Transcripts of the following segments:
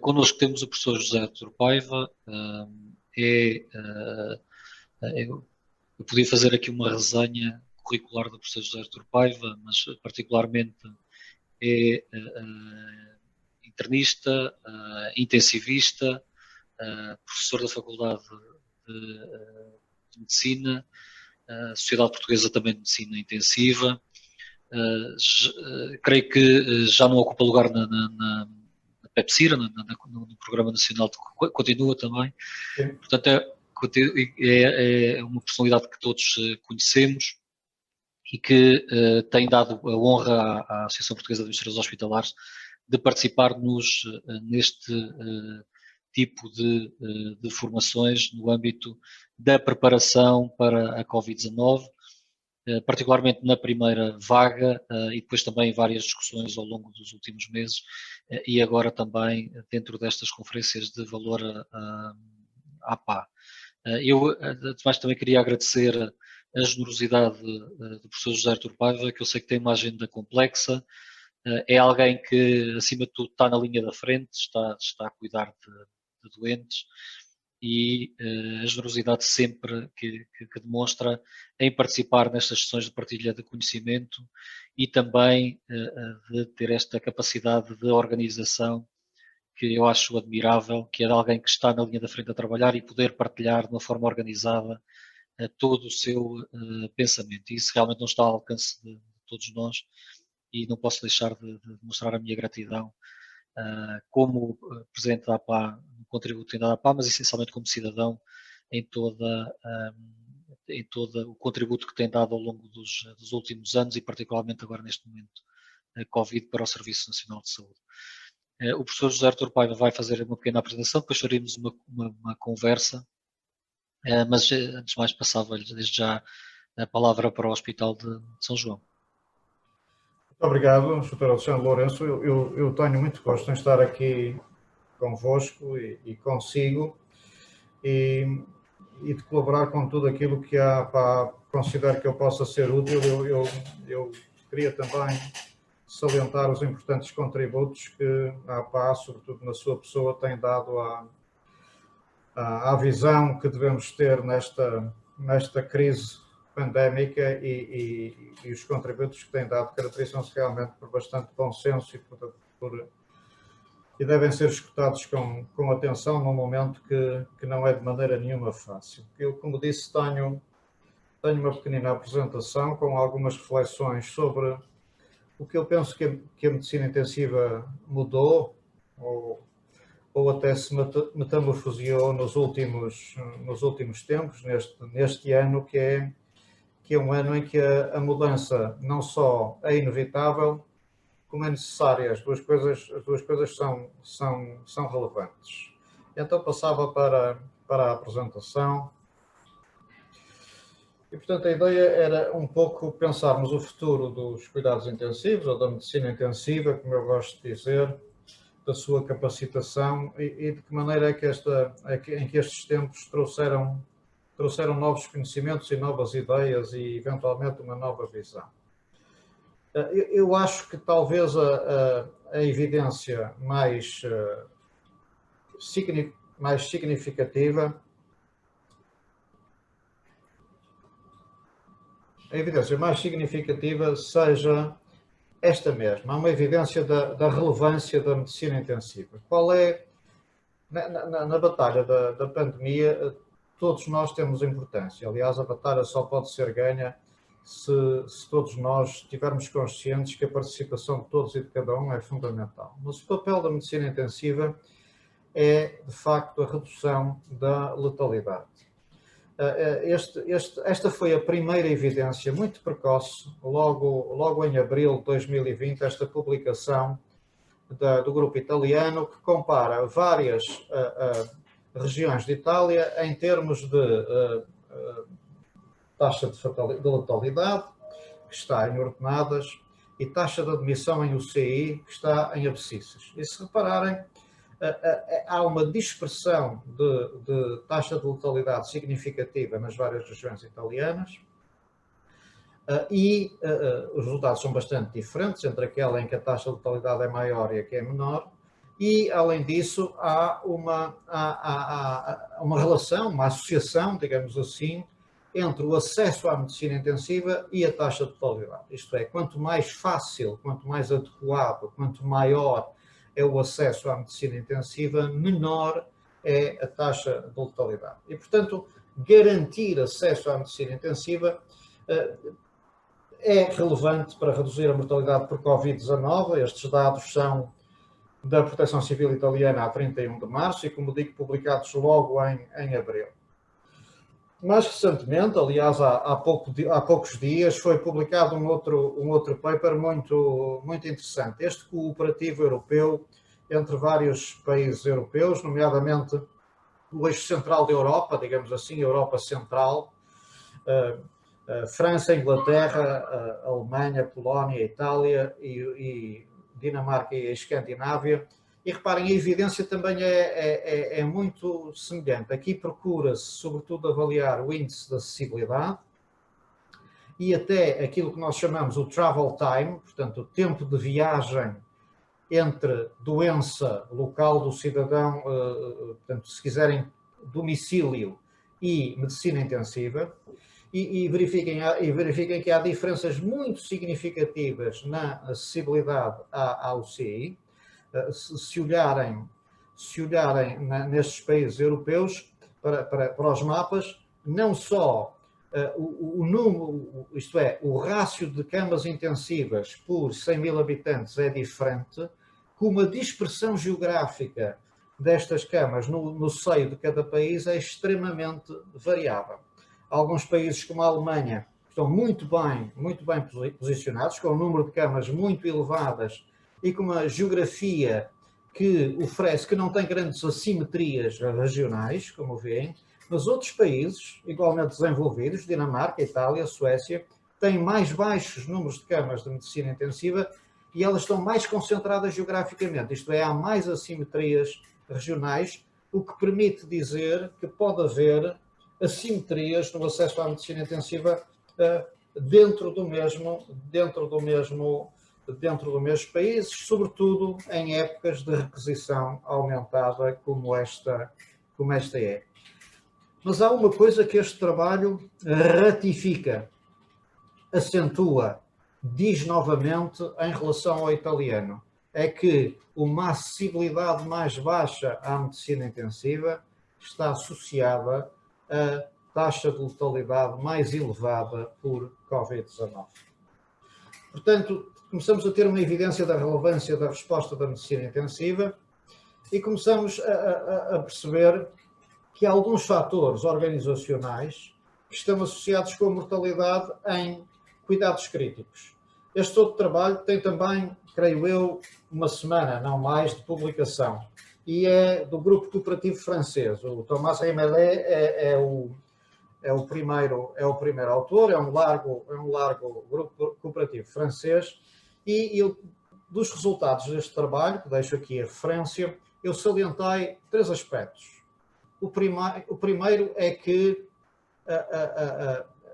Connosco temos o professor José Artur Paiva. Eu podia fazer aqui uma resenha curricular do professor José Artur Paiva, mas particularmente é internista, intensivista, professor da Faculdade de Medicina, Sociedade Portuguesa também de Medicina Intensiva. Creio que já não ocupa lugar na PEPSIRA, no Programa Nacional, continua também. Sim. Portanto, é uma personalidade que todos conhecemos e que tem dado a honra à Associação Portuguesa de Administradores Hospitalares de participar neste tipo de formações no âmbito da preparação para a Covid-19, particularmente na primeira vaga e depois também várias discussões ao longo dos últimos meses e agora também dentro destas conferências de valor à PA. Eu, ademais, também queria agradecer a generosidade do professor José Artur Paiva, que eu sei que tem uma agenda complexa, é alguém que, acima de tudo, está na linha da frente, está a cuidar de doentes e a generosidade sempre que demonstra em participar nestas sessões de partilha de conhecimento e também de ter esta capacidade de organização que eu acho admirável, que é de alguém que está na linha da frente a trabalhar e poder partilhar de uma forma organizada todo o seu pensamento. E isso realmente não está ao alcance de todos nós e não posso deixar de mostrar a minha gratidão como Presidente da APA, no contributo que tem dado à APA, mas essencialmente como cidadão em todo o contributo que tem dado ao longo dos últimos anos e particularmente agora neste momento Covid para o Serviço Nacional de Saúde. O professor José Artur Paiva vai fazer uma pequena apresentação, depois faremos uma conversa, mas antes de mais passava-lhe desde já a palavra para o Hospital de São João. Muito obrigado, Dr. Alexandre Lourenço. Eu tenho muito gosto em estar aqui convosco e consigo e de colaborar com tudo aquilo que considero que eu possa ser útil. Eu queria também salientar os importantes contributos que a APA, sobretudo na sua pessoa, tem dado à visão que devemos ter nesta crise pandémica e os contributos que tem dado caracterizam-se realmente por bastante bom senso e devem ser escutados com atenção num momento que não é de maneira nenhuma fácil. Eu, como disse, tenho uma pequenina apresentação com algumas reflexões sobre o que eu penso que a medicina intensiva mudou ou até se metamorfoseou nos últimos tempos, neste ano que é um ano em que a mudança não só é inevitável, como é necessária. As duas coisas são relevantes. Então passava para a apresentação. E, portanto, a ideia era um pouco pensarmos o futuro dos cuidados intensivos, ou da medicina intensiva, como eu gosto de dizer, da sua capacitação e de que maneira é que estes tempos trouxeram novos conhecimentos e novas ideias e, eventualmente, uma nova visão. Eu acho que talvez a evidência mais significativa seja esta mesma, uma evidência da relevância da medicina intensiva. Qual é, na batalha da pandemia, todos nós temos importância. Aliás, a batalha só pode ser ganha se todos nós estivermos conscientes que a participação de todos e de cada um é fundamental. Mas o papel da medicina intensiva é, de facto, a redução da letalidade. Esta foi a primeira evidência muito precoce, logo em abril de 2020, esta publicação do grupo italiano que compara várias regiões de Itália em termos de taxa de letalidade, que está em ordenadas, e taxa de admissão em UCI, que está em abscissas. E se repararem, há uma dispersão de taxa de letalidade significativa nas várias regiões italianas e os resultados são bastante diferentes entre aquela em que a taxa de letalidade é maior e a que é menor, E, além disso, há uma relação, uma associação, digamos assim, entre o acesso à medicina intensiva e a taxa de letalidade. Isto é, quanto mais fácil, quanto mais adequado, quanto maior é o acesso à medicina intensiva, menor é a taxa de letalidade. E, portanto, garantir acesso à medicina intensiva é relevante para reduzir a mortalidade por Covid-19. Estes dados são da Proteção Civil Italiana a 31 de março e, como digo, publicados logo em abril. Mais recentemente, aliás, há poucos dias, foi publicado um outro paper muito interessante. Este cooperativo europeu entre vários países europeus, nomeadamente o eixo central da Europa, digamos assim, Europa Central, França, Inglaterra, Alemanha, Polónia, Itália e Dinamarca e a Escandinávia. E reparem, a evidência também é muito semelhante. Aqui procura-se, sobretudo, avaliar o índice de acessibilidade e até aquilo que nós chamamos o travel time, portanto, o tempo de viagem entre doença local do cidadão, portanto, se quiserem, domicílio e medicina intensiva. E verifiquem que há diferenças muito significativas na acessibilidade à UCI. Se olharem nestes países europeus para os mapas, não só o número, isto é, o rácio de camas intensivas por 100 mil habitantes é diferente, como a dispersão geográfica destas camas no seio de cada país é extremamente variável. Alguns países como a Alemanha estão muito bem posicionados, com um número de camas muito elevadas e com uma geografia que oferece, que não tem grandes assimetrias regionais, como veem, mas outros países, igualmente desenvolvidos, Dinamarca, Itália, Suécia, têm mais baixos números de camas de medicina intensiva e elas estão mais concentradas geograficamente, isto é, há mais assimetrias regionais, o que permite dizer que pode haver assimetrias no acesso à medicina intensiva dentro do mesmo país, sobretudo em épocas de requisição aumentada como esta é. Mas há uma coisa que este trabalho ratifica, acentua, diz novamente em relação ao italiano, é que uma acessibilidade mais baixa à medicina intensiva está associada a taxa de letalidade mais elevada por Covid-19. Portanto, começamos a ter uma evidência da relevância da resposta da medicina intensiva e começamos a perceber que há alguns fatores organizacionais que estão associados com a mortalidade em cuidados críticos. Este outro trabalho tem também, creio eu, uma semana, não mais, de publicação. E é do grupo cooperativo francês. O Thomas Remellet é o primeiro autor, é um largo grupo cooperativo francês. E eu, dos resultados deste trabalho, que deixo aqui a referência, eu salientei 3 aspectos. O primeiro é que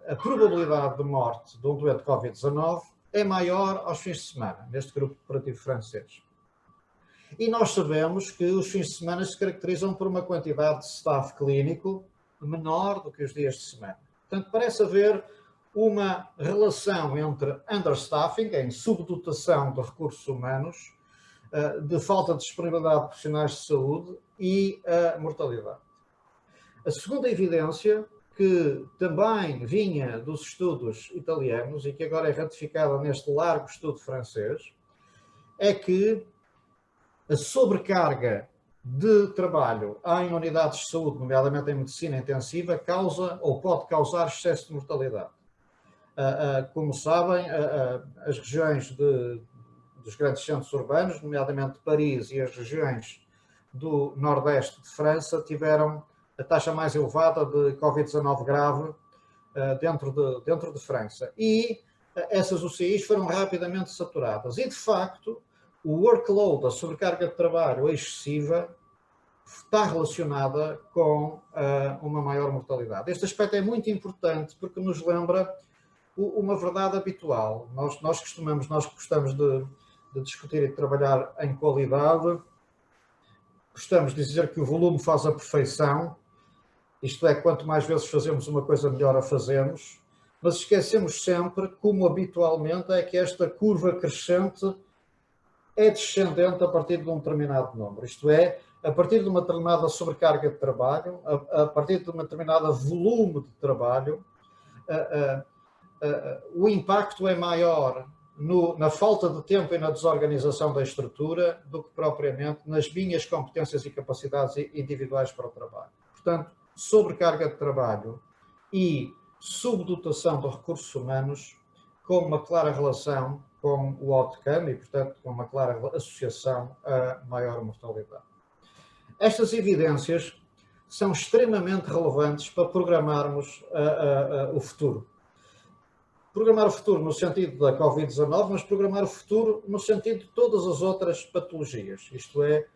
a probabilidade de morte de um doente de Covid-19 é maior aos fins de semana, neste grupo cooperativo francês. E nós sabemos que os fins de semana se caracterizam por uma quantidade de staff clínico menor do que os dias de semana. Portanto, parece haver uma relação entre understaffing, em subdotação de recursos humanos, de falta de disponibilidade de profissionais de saúde e a mortalidade. A segunda evidência, que também vinha dos estudos italianos e que agora é ratificada neste largo estudo francês, é que a sobrecarga de trabalho em unidades de saúde, nomeadamente em medicina intensiva, causa ou pode causar excesso de mortalidade. Como sabem, as regiões dos grandes centros urbanos, nomeadamente Paris e as regiões do nordeste de França, tiveram a taxa mais elevada de Covid-19 grave dentro de França. E essas UCIs foram rapidamente saturadas. E, de facto, o workload, a sobrecarga de trabalho excessiva, está relacionada com uma maior mortalidade. Este aspecto é muito importante porque nos lembra uma verdade habitual. Nós gostamos de discutir e de trabalhar em qualidade gostamos de dizer que o volume faz a perfeição, isto é, quanto mais vezes fazemos uma coisa, melhor a fazemos, mas esquecemos sempre, como habitualmente, é que esta curva crescente é descendente a partir de um determinado número, isto é, a partir de uma determinada sobrecarga de trabalho, a partir de uma determinada volume de trabalho, o impacto é maior na falta de tempo e na desorganização da estrutura do que propriamente nas minhas competências e capacidades individuais para o trabalho. Portanto, sobrecarga de trabalho e subdotação de recursos humanos com uma clara relação com o outcome e, portanto, com uma clara associação a maior mortalidade. Estas evidências são extremamente relevantes para programarmos o futuro. Programar o futuro no sentido da Covid-19, mas programar o futuro no sentido de todas as outras patologias. Isto é,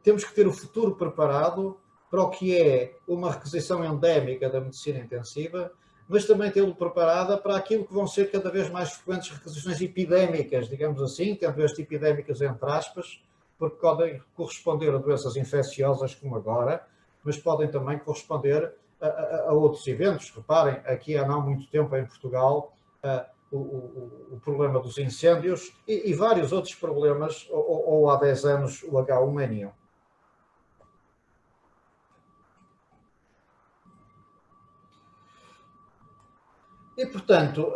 temos que ter o futuro preparado para o que é uma requisição endémica da medicina intensiva, mas também tê-lo preparada para aquilo que vão ser cada vez mais frequentes requisições epidémicas, digamos assim, tendo este epidémicas entre aspas, porque podem corresponder a doenças infecciosas como agora, mas podem também corresponder a outros eventos. Reparem, aqui há não muito tempo em Portugal, o problema dos incêndios e vários outros problemas, ou há 10 anos o H1N1. E, portanto,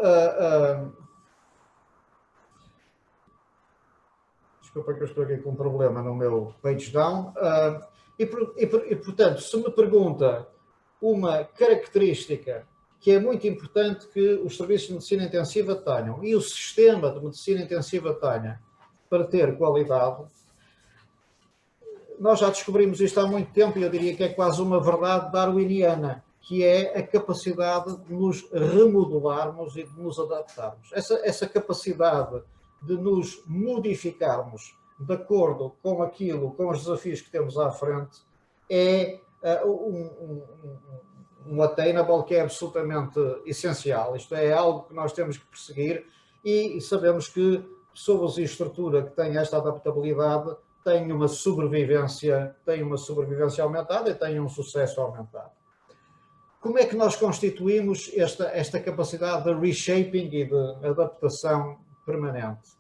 desculpa que eu estou aqui com um problema no meu page down. Portanto, se me pergunta uma característica que é muito importante que os serviços de medicina intensiva tenham e o sistema de medicina intensiva tenha para ter qualidade, nós já descobrimos isto há muito tempo e eu diria que é quase uma verdade darwiniana, que é a capacidade de nos remodelarmos e de nos adaptarmos. Essa capacidade de nos modificarmos de acordo com aquilo, com os desafios que temos à frente, é um attainable que é absolutamente essencial. Isto é algo que nós temos que perseguir e sabemos que pessoas e estrutura que têm esta adaptabilidade têm uma sobrevivência aumentada e têm um sucesso aumentado. Como é que nós constituímos esta capacidade de reshaping e de adaptação permanente?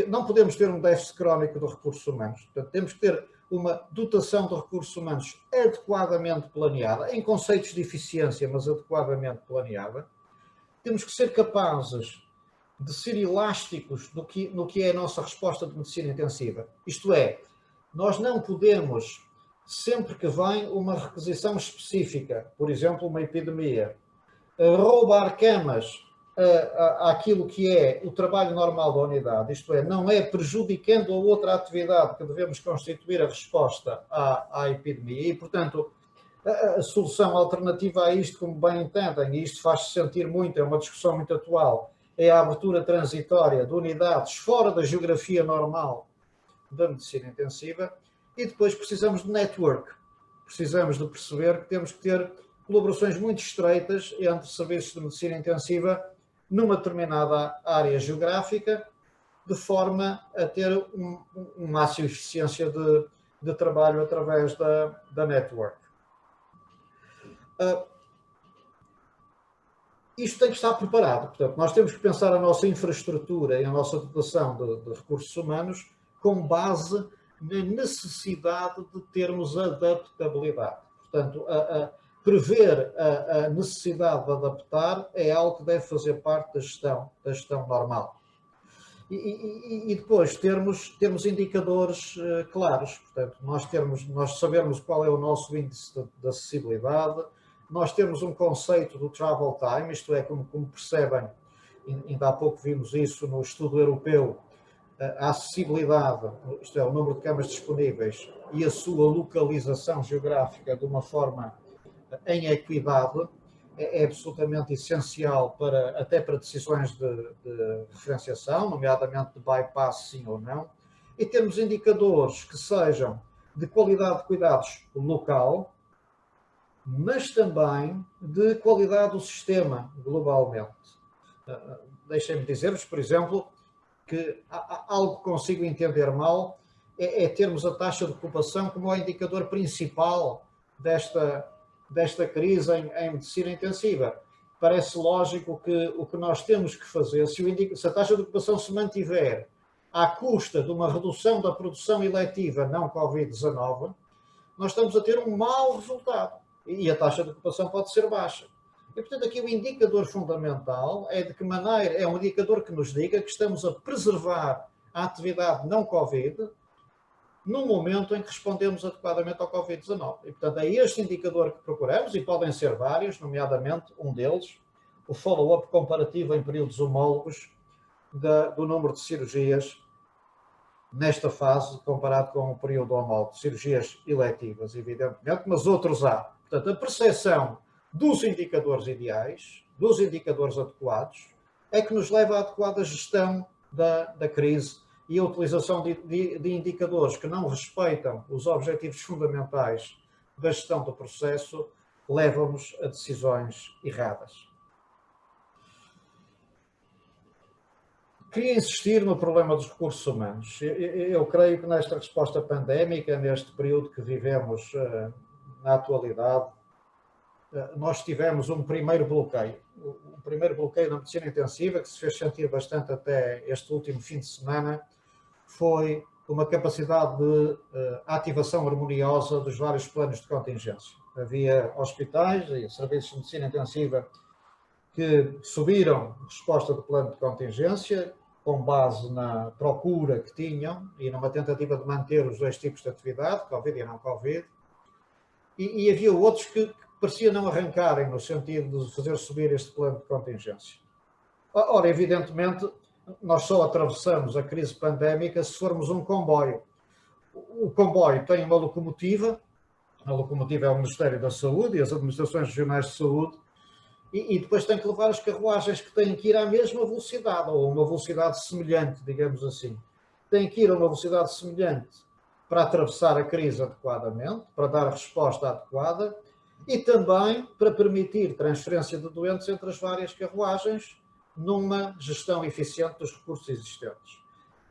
Não podemos ter um déficit crónico de recursos humanos. Portanto, temos que ter uma dotação de recursos humanos adequadamente planeada, em conceitos de eficiência, mas adequadamente planeada. Temos que ser capazes de ser elásticos no que é a nossa resposta de medicina intensiva. Isto é, nós não podemos, sempre que vem uma requisição específica, por exemplo, uma epidemia, roubar camas àquilo que é o trabalho normal da unidade, isto é, não é prejudicando a outra atividade que devemos constituir a resposta à epidemia e, portanto, a solução alternativa a isto, como bem entendem, e isto faz-se sentir muito, é uma discussão muito atual, é a abertura transitória de unidades fora da geografia normal da medicina intensiva e depois precisamos de network, precisamos de perceber que temos que ter colaborações muito estreitas entre serviços de medicina intensiva numa determinada área geográfica, de forma a ter um máximo de eficiência de trabalho através da network. Isto tem que estar preparado, portanto, nós temos que pensar a nossa infraestrutura e a nossa dotação de recursos humanos com base na necessidade de termos adaptabilidade. Portanto, prever a necessidade de adaptar é algo que deve fazer parte da gestão normal. E depois termos indicadores claros, portanto, nós sabermos qual é o nosso índice de acessibilidade, nós temos um conceito do travel time, isto é, como percebem, ainda há pouco vimos isso no estudo europeu, a acessibilidade, isto é, o número de camas disponíveis e a sua localização geográfica de uma forma em equidade é absolutamente essencial até para decisões de referenciação, nomeadamente de bypass sim ou não, e termos indicadores que sejam de qualidade de cuidados local, mas também de qualidade do sistema globalmente. Deixem-me dizer-vos, por exemplo, que há algo que consigo entender mal, é termos a taxa de ocupação como o indicador principal desta crise em medicina intensiva. Parece lógico que o que nós temos que fazer, se a taxa de ocupação se mantiver à custa de uma redução da produção eletiva não Covid-19, nós estamos a ter um mau resultado e a taxa de ocupação pode ser baixa. E, portanto, aqui o indicador fundamental é de que maneira, é um indicador que nos diga que estamos a preservar a atividade não Covid no momento em que respondemos adequadamente ao Covid-19. E, portanto, é este indicador que procuramos, e podem ser vários, nomeadamente um deles, o follow-up comparativo em períodos homólogos do número de cirurgias nesta fase, comparado com o período homólogo de cirurgias eletivas, evidentemente, mas outros há. Portanto, a percepção dos indicadores ideais, dos indicadores adequados, é que nos leva à adequada gestão da crise e a utilização de indicadores que não respeitam os objetivos fundamentais da gestão do processo leva-nos a decisões erradas. Queria insistir no problema dos recursos humanos. Eu creio que nesta resposta pandémica, neste período que vivemos na atualidade, nós tivemos um primeiro bloqueio. O primeiro bloqueio na medicina intensiva, que se fez sentir bastante até este último fim de semana, foi uma capacidade de ativação harmoniosa dos vários planos de contingência. Havia hospitais e serviços de medicina intensiva que subiram resposta do plano de contingência com base na procura que tinham e numa tentativa de manter os dois tipos de atividade, Covid e não Covid, e havia outros que parecia não arrancarem no sentido de fazer subir este plano de contingência. Ora, evidentemente, nós só atravessamos a crise pandémica se formos um comboio. O comboio tem uma locomotiva, a locomotiva é o Ministério da Saúde e as administrações regionais de saúde, e depois tem que levar as carruagens que têm que ir à mesma velocidade, ou a uma velocidade semelhante, digamos assim. Têm que ir a uma velocidade semelhante para atravessar a crise adequadamente, para dar a resposta adequada, e também para permitir transferência de doentes entre as várias carruagens numa gestão eficiente dos recursos existentes.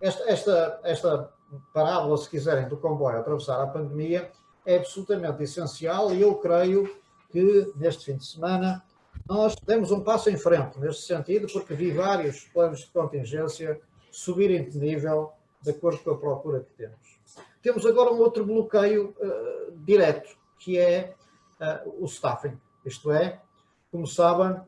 Esta parábola, se quiserem, do comboio a atravessar a pandemia é absolutamente essencial e eu creio que neste fim de semana nós demos um passo em frente neste sentido, porque vi vários planos de contingência subirem de nível de acordo com a procura que temos. Temos agora um outro bloqueio direto, que é o staffing. Isto é, como sabem,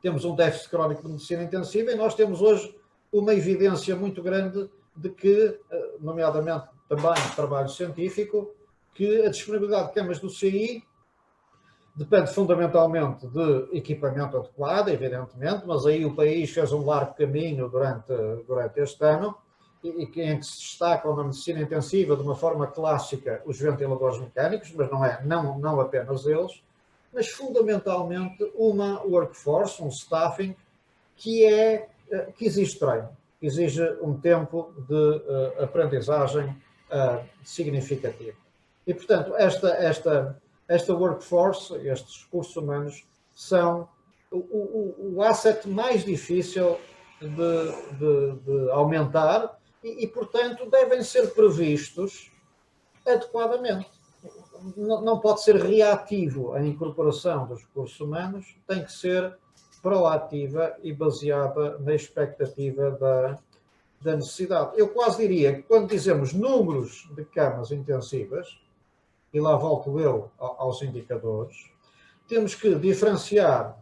temos um déficit crónico de medicina intensiva e nós temos hoje uma evidência muito grande de que, nomeadamente também no trabalho científico, que a disponibilidade de camas do CI depende fundamentalmente de equipamento adequado, evidentemente, mas aí o país fez um largo caminho durante este ano, em que se destacam na medicina intensiva de uma forma clássica os ventiladores mecânicos, mas não apenas eles, mas fundamentalmente uma workforce, um staffing, que exige treino, que exige um tempo de aprendizagem significativo. E, portanto, esta workforce, estes recursos humanos, são o asset mais difícil de aumentar e, portanto, devem ser previstos adequadamente. Não pode ser reativo a incorporação dos recursos humanos, tem que ser proativa e baseada na expectativa da necessidade. Eu quase diria que quando dizemos números de camas intensivas, e lá volto eu aos indicadores, temos que diferenciar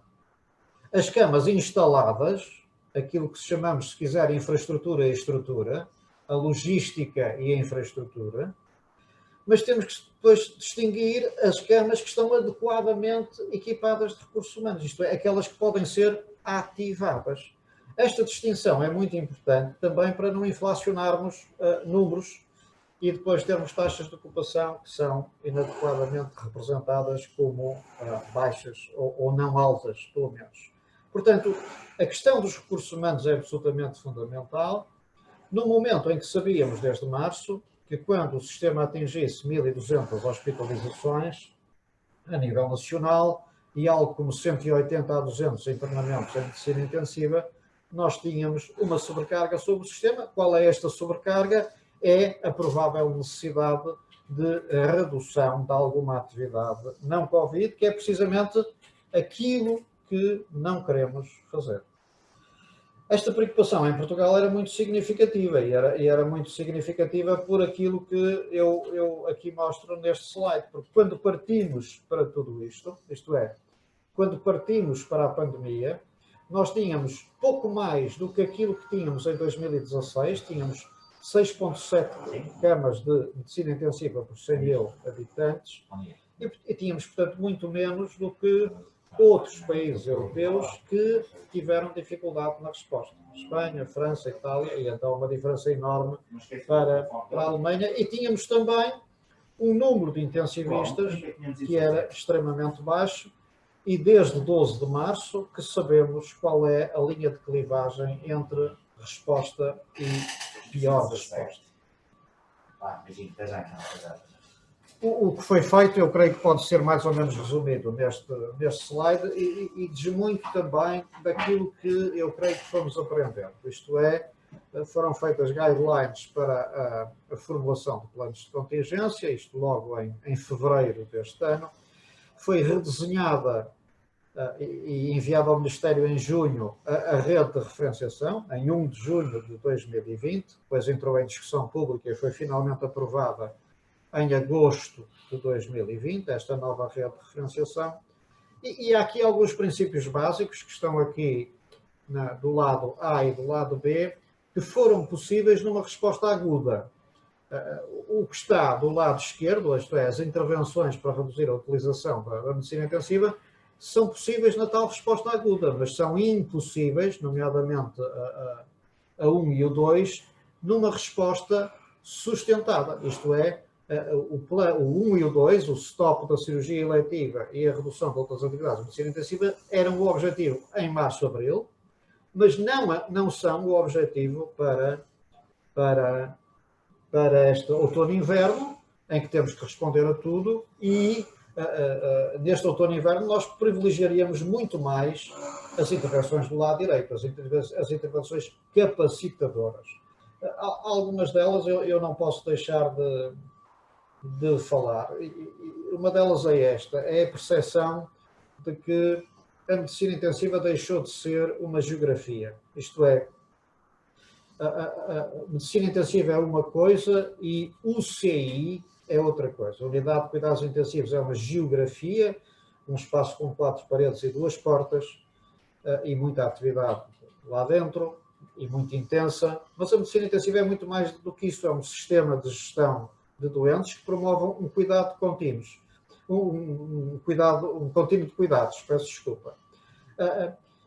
as camas instaladas, aquilo que chamamos, se quiser, infraestrutura e estrutura, a logística e a infraestrutura, mas temos que depois distinguir as camas que estão adequadamente equipadas de recursos humanos, isto é, aquelas que podem ser ativadas. Esta distinção é muito importante também para não inflacionarmos números e depois termos taxas de ocupação que são inadequadamente representadas como baixas ou não altas, pelo menos. Portanto, a questão dos recursos humanos é absolutamente fundamental. No momento em que sabíamos, desde março, que quando o sistema atingisse 1.200 hospitalizações a nível nacional e algo como 180 a 200 internamentos em medicina intensiva, nós tínhamos uma sobrecarga sobre o sistema. Qual é esta sobrecarga? é a provável necessidade de redução de alguma atividade não Covid, que é precisamente aquilo que não queremos fazer. Esta preocupação em Portugal era muito significativa e era muito significativa por aquilo que eu aqui mostro neste slide, porque quando partimos para tudo isto é, quando partimos para a pandemia, nós tínhamos pouco mais do que aquilo que tínhamos em 2016, tínhamos 6,7 camas de medicina intensiva por 100 mil habitantes e tínhamos, portanto, muito menos do que outros países europeus que tiveram dificuldade na resposta. Espanha, França, Itália, e então uma diferença enorme para a Alemanha. E tínhamos também um número de intensivistas que era extremamente baixo e desde 12 de março que sabemos qual é a linha de clivagem entre resposta e pior resposta. O que foi feito, eu creio que pode ser mais ou menos resumido neste slide e diz muito também daquilo que eu creio que fomos aprendendo. Isto é, foram feitas guidelines para a formulação de planos de contingência, isto logo em fevereiro deste ano. Foi redesenhada e enviada ao Ministério em junho a rede de referenciação, em 1 de junho de 2020, depois entrou em discussão pública e foi finalmente aprovada em agosto de 2020, esta nova rede de referenciação. E há aqui alguns princípios básicos que estão aqui do lado A e do lado B, que foram possíveis numa resposta aguda. O que está do lado esquerdo, isto é, as intervenções para reduzir a utilização da medicina intensiva, são possíveis na tal resposta aguda, mas são impossíveis, nomeadamente a 1 e o 2, numa resposta sustentada. Isto é, o 1 e o 2, o stop da cirurgia eletiva e a redução de outras atividades de medicina intensiva, eram o objetivo em março-abril, mas não são o objetivo para este outono e inverno, em que temos que responder a tudo e neste outono e inverno nós privilegiaríamos muito mais as intervenções do lado direito, as intervenções capacitadoras. Algumas delas eu não posso deixar de falar. Uma delas é esta, é a percepção de que a medicina intensiva deixou de ser uma geografia. Isto é, a medicina intensiva é uma coisa e UCI é outra coisa. A unidade de cuidados intensivos é uma geografia, um espaço com 4 paredes e 2 portas e muita atividade lá dentro e muito intensa, mas a medicina intensiva é muito mais do que isso, é um sistema de gestão de doentes que promovam um cuidado contínuo, um contínuo de cuidados, peço desculpa.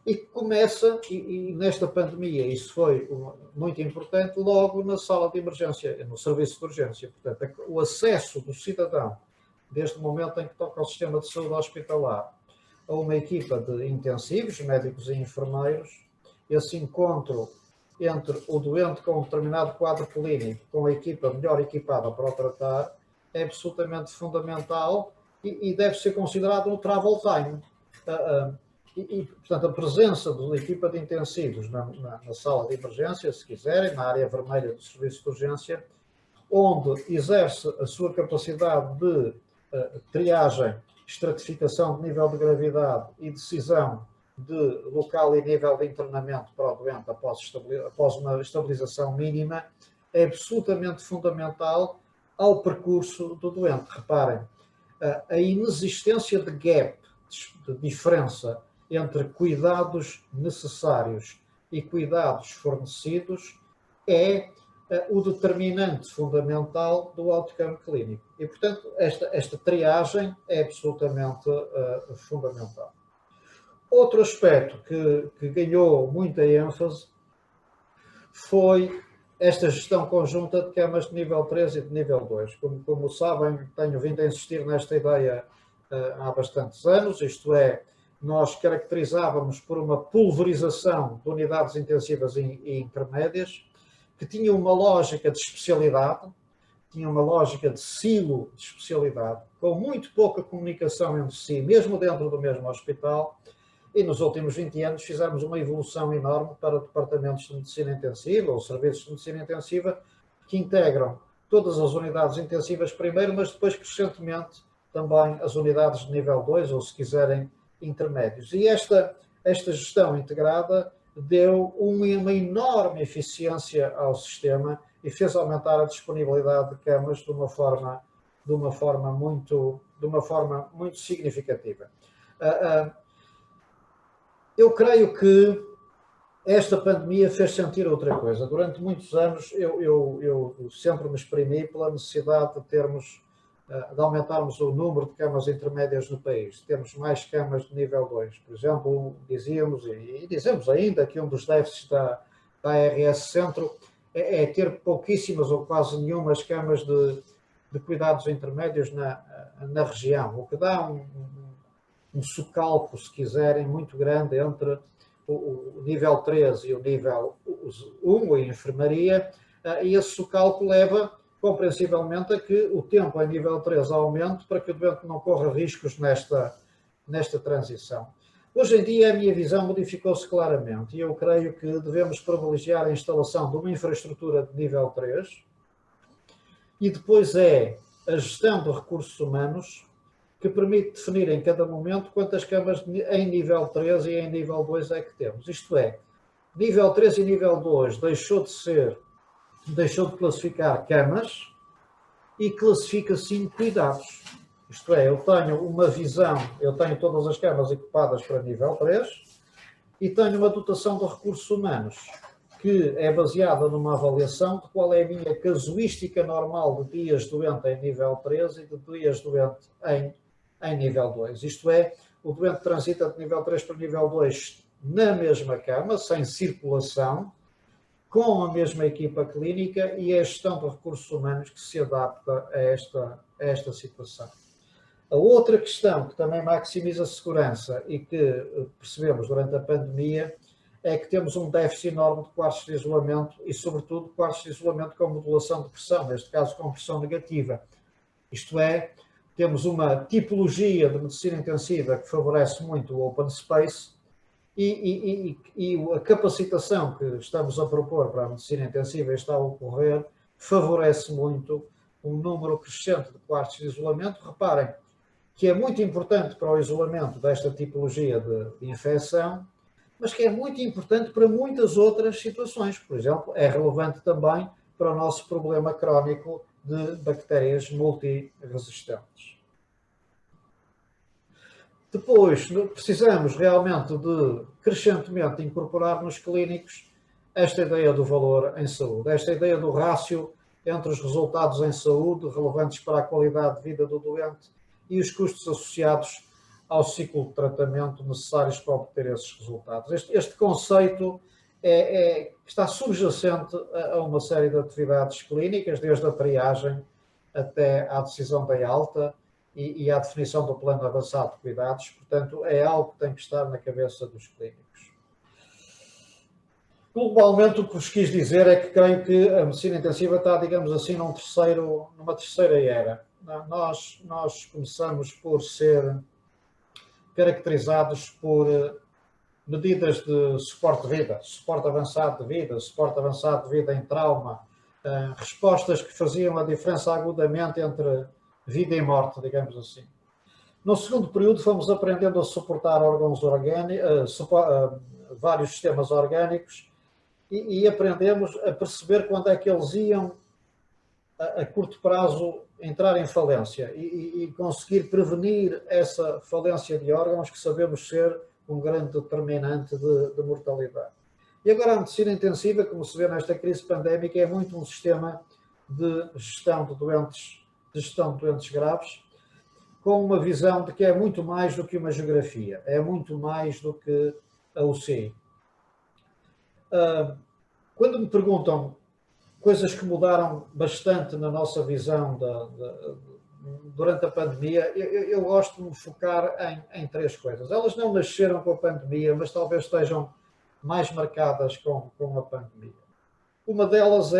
E começa, e nesta pandemia isso foi muito importante, logo na sala de emergência, no serviço de urgência. Portanto, o acesso do cidadão, desde o momento em que toca ao sistema de saúde hospitalar, a uma equipa de intensivos, médicos e enfermeiros, esse encontro entre o doente com um determinado quadro clínico, com a equipa melhor equipada para o tratar, é absolutamente fundamental e deve ser considerado no travel time. Portanto, a presença da equipa de intensivos na sala de emergência, se quiserem, na área vermelha do serviço de urgência, onde exerce a sua capacidade de triagem, estratificação de nível de gravidade e decisão de local e nível de internamento para o doente após uma estabilização mínima, é absolutamente fundamental ao percurso do doente. Reparem, a inexistência de gap, de diferença entre cuidados necessários e cuidados fornecidos é o determinante fundamental do outcome clínico. E, portanto, esta triagem é absolutamente fundamental. Outro aspecto que ganhou muita ênfase foi esta gestão conjunta de camas de nível 3 e de nível 2. Como sabem, tenho vindo a insistir nesta ideia há bastantes anos, isto é, nós caracterizávamos por uma pulverização de unidades intensivas e intermédias, que tinha uma lógica de especialidade, tinha uma lógica de silo de especialidade, com muito pouca comunicação entre si, mesmo dentro do mesmo hospital, e nos últimos 20 anos fizemos uma evolução enorme para departamentos de medicina intensiva ou serviços de medicina intensiva, que integram todas as unidades intensivas primeiro, mas depois crescentemente também as unidades de nível 2, ou se quiserem, intermédios. E esta gestão integrada deu uma enorme eficiência ao sistema e fez aumentar a disponibilidade de camas de uma forma muito significativa. Eu creio que esta pandemia fez sentir outra coisa. Durante muitos anos eu sempre me exprimi pela necessidade de aumentarmos o número de camas intermédias no país. Temos mais camas de nível 2. Por exemplo, dizíamos, e dizemos ainda, que um dos déficits da ARS Centro é ter pouquíssimas ou quase nenhumas camas de cuidados intermédios na região, o que dá um socalco, se quiserem, muito grande entre o nível 3 e o nível 1, a enfermaria, e esse socalco leva compreensivelmente a que o tempo em nível 3 aumente para que o doente não corra riscos nesta transição. Hoje em dia a minha visão modificou-se claramente e eu creio que devemos privilegiar a instalação de uma infraestrutura de nível 3 e depois é a gestão de recursos humanos que permite definir em cada momento quantas camas em nível 3 e em nível 2 é que temos. Isto é, nível 3 e nível 2 deixou de classificar camas e classifica sim cuidados. Isto é, eu tenho uma visão, eu tenho todas as camas equipadas para nível 3 e tenho uma dotação de recursos humanos que é baseada numa avaliação de qual é a minha casuística normal de dias doente em nível 3 e de dias doente em nível 2. Isto é, o doente transita de nível 3 para nível 2 na mesma cama, sem circulação, com a mesma equipa clínica e é a gestão de recursos humanos que se adapta a esta situação. A outra questão que também maximiza a segurança e que percebemos durante a pandemia é que temos um déficit enorme de quartos de isolamento e, sobretudo, quartos de isolamento com modulação de pressão, neste caso com pressão negativa. Isto é, temos uma tipologia de medicina intensiva que favorece muito o open space e a capacitação que estamos a propor para a medicina intensiva e está a ocorrer favorece muito um número crescente de quartos de isolamento. Reparem que é muito importante para o isolamento desta tipologia de infecção, mas que é muito importante para muitas outras situações. Por exemplo, é relevante também para o nosso problema crónico de bactérias multiresistentes. Depois, precisamos realmente de, crescentemente, incorporar nos clínicos esta ideia do valor em saúde, esta ideia do rácio entre os resultados em saúde relevantes para a qualidade de vida do doente e os custos associados ao ciclo de tratamento necessários para obter esses resultados. Este conceito está subjacente a uma série de atividades clínicas, desde a triagem até à decisão da alta e à definição do plano avançado de cuidados. Portanto, é algo que tem que estar na cabeça dos clínicos. Globalmente, o que vos quis dizer é que creio que a medicina intensiva está, digamos assim, numa terceira era. Nós começamos por ser caracterizados por medidas de suporte de vida, suporte avançado de vida, suporte avançado de vida em trauma, respostas que faziam a diferença agudamente entre vida e morte, digamos assim. No segundo período fomos aprendendo a suportar órgãos orgânicos, vários sistemas orgânicos e aprendemos a perceber quando é que eles iam a curto prazo entrar em falência e conseguir prevenir essa falência de órgãos que sabemos ser um grande determinante de mortalidade. E agora a medicina intensiva, como se vê nesta crise pandémica, é muito um sistema de gestão de doentes graves, com uma visão de que é muito mais do que uma geografia, é muito mais do que a UCI. Quando me perguntam coisas que mudaram bastante na nossa visão durante a pandemia, eu gosto de me focar em três coisas. Elas não nasceram com a pandemia, mas talvez estejam mais marcadas com a pandemia. Uma delas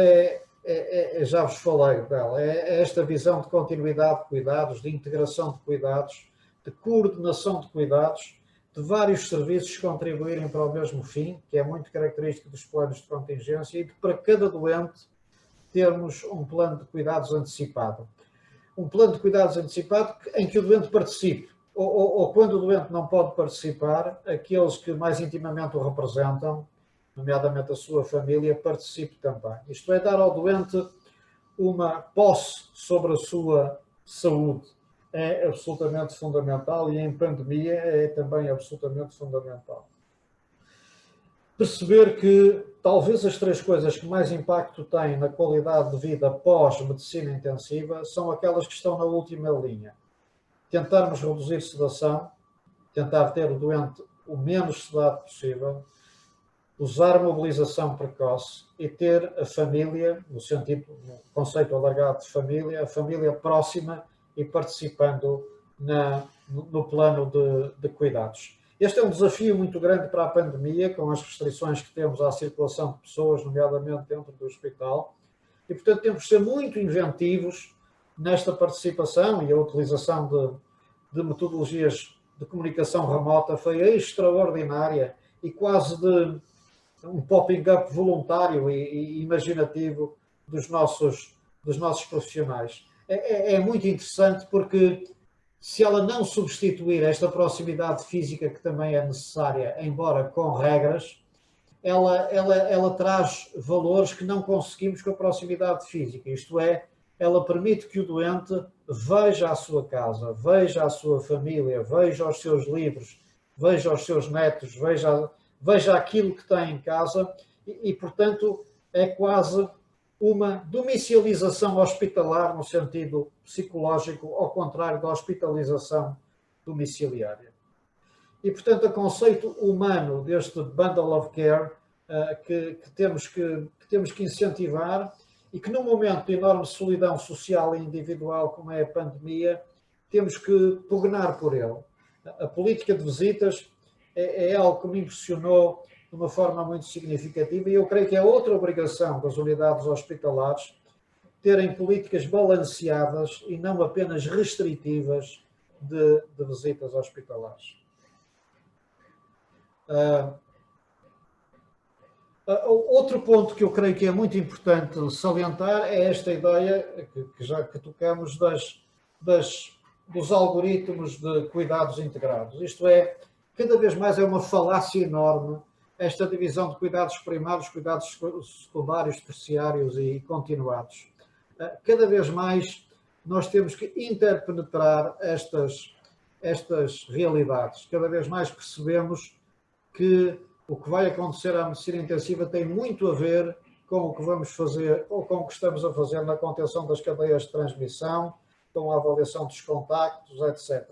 já vos falei dela, é esta visão de continuidade de cuidados, de integração de cuidados, de coordenação de cuidados, de vários serviços contribuírem para o mesmo fim, que é muito característico dos planos de contingência, e de para cada doente termos um plano de cuidados antecipado. Um plano de cuidados antecipado em que o doente participe, ou quando o doente não pode participar, aqueles que mais intimamente o representam, nomeadamente a sua família, participe também. Isto é, dar ao doente uma posse sobre a sua saúde. É absolutamente fundamental e em pandemia é também absolutamente fundamental. Perceber que talvez as 3 coisas que mais impacto têm na qualidade de vida pós-medicina intensiva são aquelas que estão na última linha. Tentarmos reduzir sedação, tentar ter o doente o menos sedado possível, usar mobilização precoce e ter a família, no conceito alargado de família, a família próxima e participando no plano de cuidados. Este é um desafio muito grande para a pandemia, com as restrições que temos à circulação de pessoas, nomeadamente dentro do hospital, e, portanto, temos de ser muito inventivos nesta participação, e a utilização de metodologias de comunicação remota foi extraordinária e quase de um popping-up voluntário e imaginativo dos nossos profissionais. É muito interessante porque, se ela não substituir esta proximidade física que também é necessária, embora com regras, ela traz valores que não conseguimos com a proximidade física. Isto é, ela permite que o doente veja a sua casa, veja a sua família, veja os seus livros, veja os seus netos, veja aquilo que tem em casa e, portanto, é quase uma domicilização hospitalar no sentido psicológico, ao contrário da hospitalização domiciliária. E, portanto, o conceito humano deste bundle of care que temos que incentivar e que, num momento de enorme solidão social e individual como é a pandemia, temos que pugnar por ele. A política de visitas é algo que me impressionou de uma forma muito significativa e eu creio que é outra obrigação das unidades hospitalares terem políticas balanceadas e não apenas restritivas de visitas hospitalares. Outro ponto que eu creio que é muito importante salientar é esta ideia que tocamos dos algoritmos de cuidados integrados. Isto é, cada vez mais é uma falácia enorme esta divisão de cuidados primários, cuidados secundários, terciários e continuados. Cada vez mais nós temos que interpenetrar estas realidades. Cada vez mais percebemos que o que vai acontecer à medicina intensiva tem muito a ver com o que vamos fazer ou com o que estamos a fazer na contenção das cadeias de transmissão, com a avaliação dos contactos, etc.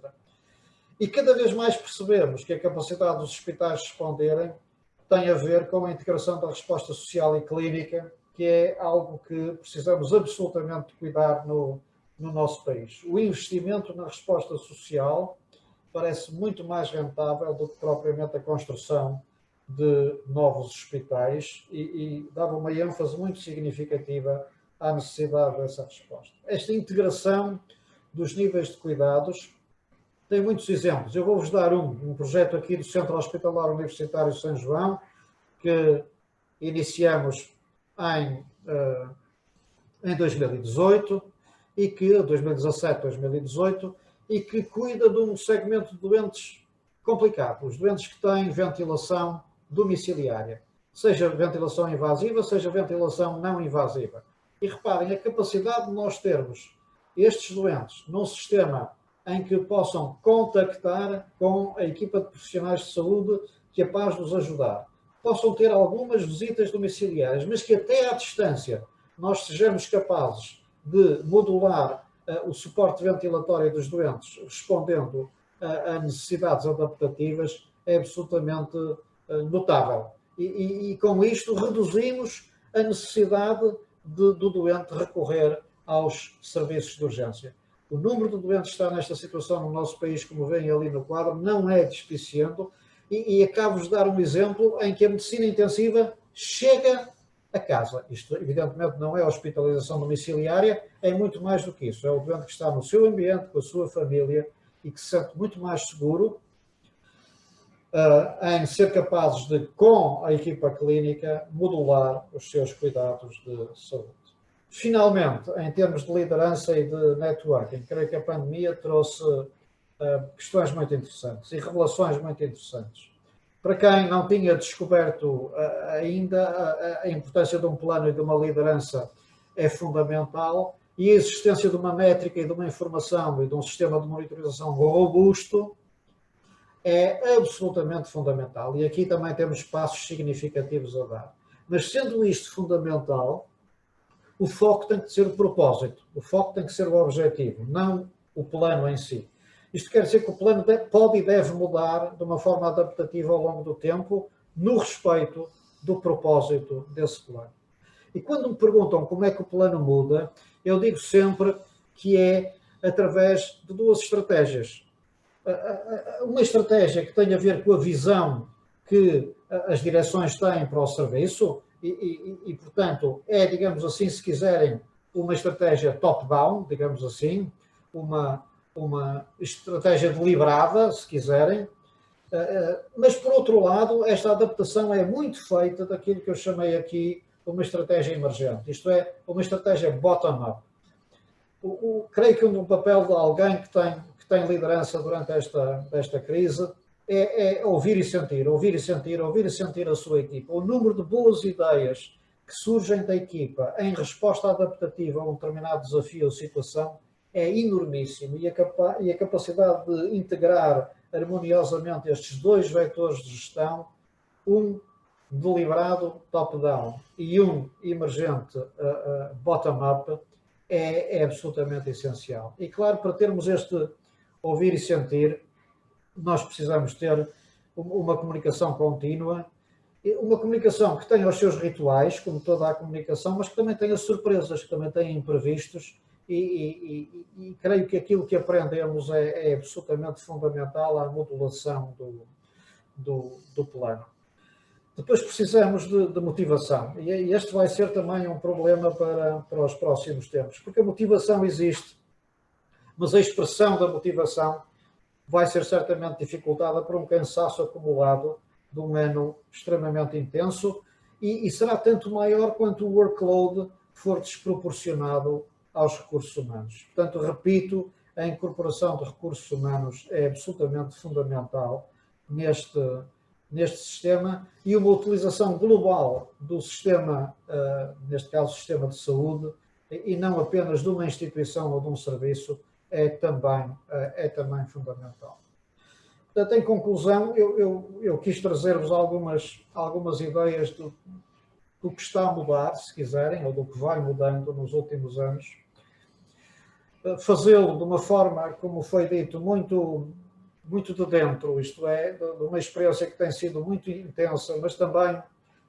E cada vez mais percebemos que a capacidade dos hospitais responderem tem a ver com a integração da resposta social e clínica, que é algo que precisamos absolutamente cuidar no nosso país. O investimento na resposta social parece muito mais rentável do que propriamente a construção de novos hospitais e dava uma ênfase muito significativa à necessidade dessa resposta. Esta integração dos níveis de cuidados tem muitos exemplos. Eu vou-vos dar um projeto aqui do Centro Hospitalar Universitário de São João, que iniciamos em 2018, e que 2017, 2018, e que cuida de um segmento de doentes complicado, os doentes que têm ventilação domiciliária, seja ventilação invasiva, seja ventilação não invasiva. E reparem, a capacidade de nós termos estes doentes num sistema em que possam contactar com a equipa de profissionais de saúde capaz de os ajudar, possam ter algumas visitas domiciliárias, mas que até à distância nós sejamos capazes de modular o suporte ventilatório dos doentes, respondendo a necessidades adaptativas, é absolutamente notável. E com isto reduzimos a necessidade do doente recorrer aos serviços de urgência. O número de doentes que está nesta situação no nosso país, como veem ali no quadro, não é despiciando, e acabo-vos de dar um exemplo em que a medicina intensiva chega a casa. Isto, evidentemente, não é a hospitalização domiciliária, é muito mais do que isso. É o doente que está no seu ambiente, com a sua família, e que se sente muito mais seguro em ser capazes de, com a equipa clínica, modular os seus cuidados de saúde. Finalmente, em termos de liderança e de networking, creio que a pandemia trouxe questões muito interessantes e revelações muito interessantes. Para quem não tinha descoberto ainda, a importância de um plano e de uma liderança é fundamental, e a existência de uma métrica e de uma informação e de um sistema de monitorização robusto é absolutamente fundamental. E aqui também temos passos significativos a dar. Mas sendo isto fundamental, o foco tem que ser o propósito, o foco tem que ser o objetivo, não o plano em si. Isto quer dizer que o plano pode e deve mudar de uma forma adaptativa ao longo do tempo, no respeito do propósito desse plano. E quando me perguntam como é que o plano muda, eu digo sempre que é através de duas estratégias. Uma estratégia que tem a ver com a visão que as direções têm para o serviço e, portanto, é, digamos assim, se quiserem, uma estratégia top-down, digamos assim, uma estratégia deliberada, se quiserem, mas, por outro lado, esta adaptação é muito feita daquilo que eu chamei aqui uma estratégia emergente, isto é, uma estratégia bottom-up. Creio que um papel de alguém que tem liderança durante esta crise é ouvir e sentir, ouvir e sentir, ouvir e sentir a sua equipa. O número de boas ideias que surgem da equipa em resposta adaptativa a um determinado desafio ou situação é enormíssimo, e a capacidade de integrar harmoniosamente estes dois vetores de gestão, um deliberado top-down e um emergente bottom-up, é absolutamente essencial. E claro, para termos este ouvir e sentir, nós precisamos ter uma comunicação contínua, uma comunicação que tenha os seus rituais, como toda a comunicação, mas que também tenha surpresas, que também tenha imprevistos, e creio que aquilo que aprendemos é absolutamente fundamental à modulação do plano. Depois precisamos de motivação, e este vai ser também um problema para os próximos tempos, porque a motivação existe, mas a expressão da motivação vai ser certamente dificultada por um cansaço acumulado de um ano extremamente intenso, e será tanto maior quanto o workload for desproporcionado aos recursos humanos. Portanto, repito, a incorporação de recursos humanos é absolutamente fundamental neste sistema, e uma utilização global do sistema, neste caso o sistema de saúde, e não apenas de uma instituição ou de um serviço, é também fundamental. Portanto, em conclusão, eu quis trazer-vos algumas ideias do que está a mudar, se quiserem, ou do que vai mudando nos últimos anos. Fazê-lo de uma forma, como foi dito, muito de dentro, isto é, de uma experiência que tem sido muito intensa, mas também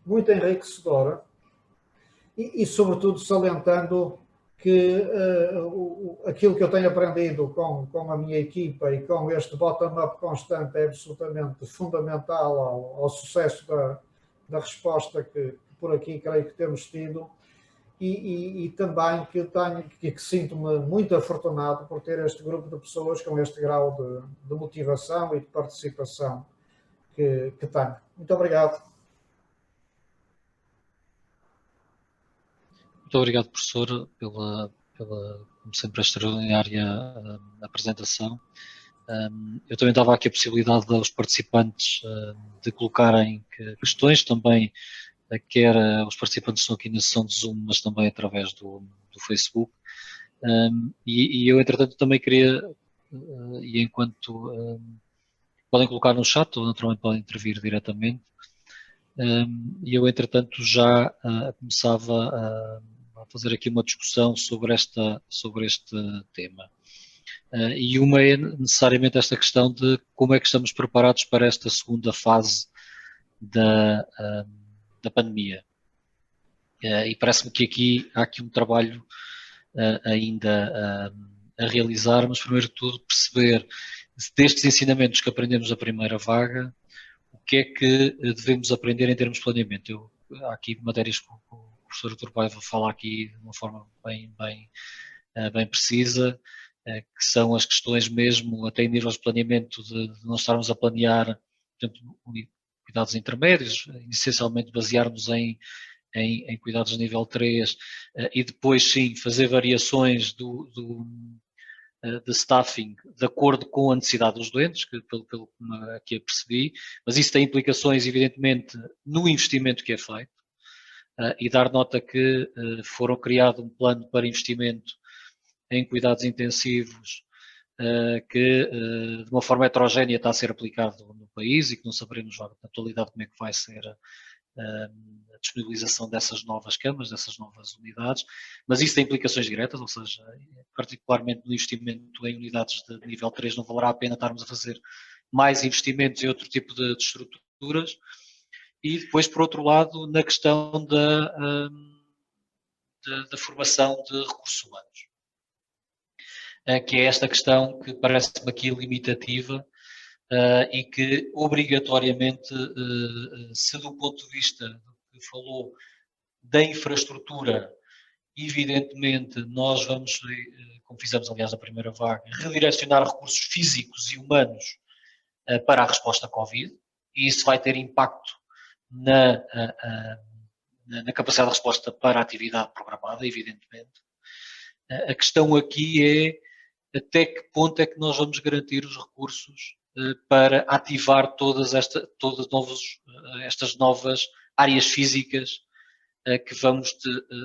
muito enriquecedora, e sobretudo salientando que aquilo que eu tenho aprendido com a minha equipa e com este bottom-up constante é absolutamente fundamental ao sucesso da resposta que por aqui creio que temos tido, e também que sinto-me muito afortunado por ter este grupo de pessoas com este grau de motivação e de participação que tenho. Muito obrigado. Muito obrigado, professor, pela como sempre, extraordinária apresentação. Eu também dava aqui a possibilidade aos participantes de colocarem questões também, quer os participantes estão aqui na sessão de Zoom, mas também através do Facebook. E eu, entretanto, também queria, e enquanto podem colocar no chat, ou naturalmente podem intervir diretamente, e eu, entretanto, já começava a fazer aqui uma discussão sobre este tema. E uma é necessariamente esta questão de como é que estamos preparados para esta segunda fase da pandemia. E parece-me que aqui há aqui um trabalho ainda a realizar, mas primeiro de tudo perceber destes ensinamentos que aprendemos na primeira vaga, o que é que devemos aprender em termos de planeamento. Há aqui matérias que o professor Artur vai falar aqui de uma forma bem precisa, que são as questões mesmo, até em nível de planeamento, de não estarmos a planear, portanto, cuidados intermédios, essencialmente basearmos em em cuidados de nível 3 e depois sim fazer variações de staffing de acordo com a necessidade dos doentes, que pelo que eu percebi, mas isso tem implicações evidentemente no investimento que é feito e dar nota que foram criado um plano para investimento em cuidados intensivos que de uma forma heterogénea está a ser aplicado no país e que não saberemos na atualidade como é que vai ser a disponibilização dessas novas camas, dessas novas unidades, mas isso tem implicações diretas, ou seja, particularmente no investimento em unidades de nível 3 não valerá a pena estarmos a fazer mais investimentos em outro tipo de estruturas. E depois, por outro lado, na questão da formação de recursos humanos, que é esta questão que parece-me aqui limitativa e que obrigatoriamente, se do ponto de vista do que falou da infraestrutura, evidentemente nós vamos, como fizemos aliás na primeira vaga, redirecionar recursos físicos e humanos para a resposta à Covid, e isso vai ter impacto na capacidade de resposta para a atividade programada, evidentemente. A questão aqui é até que ponto é que nós vamos garantir os recursos para ativar todas estas novas áreas físicas que vamos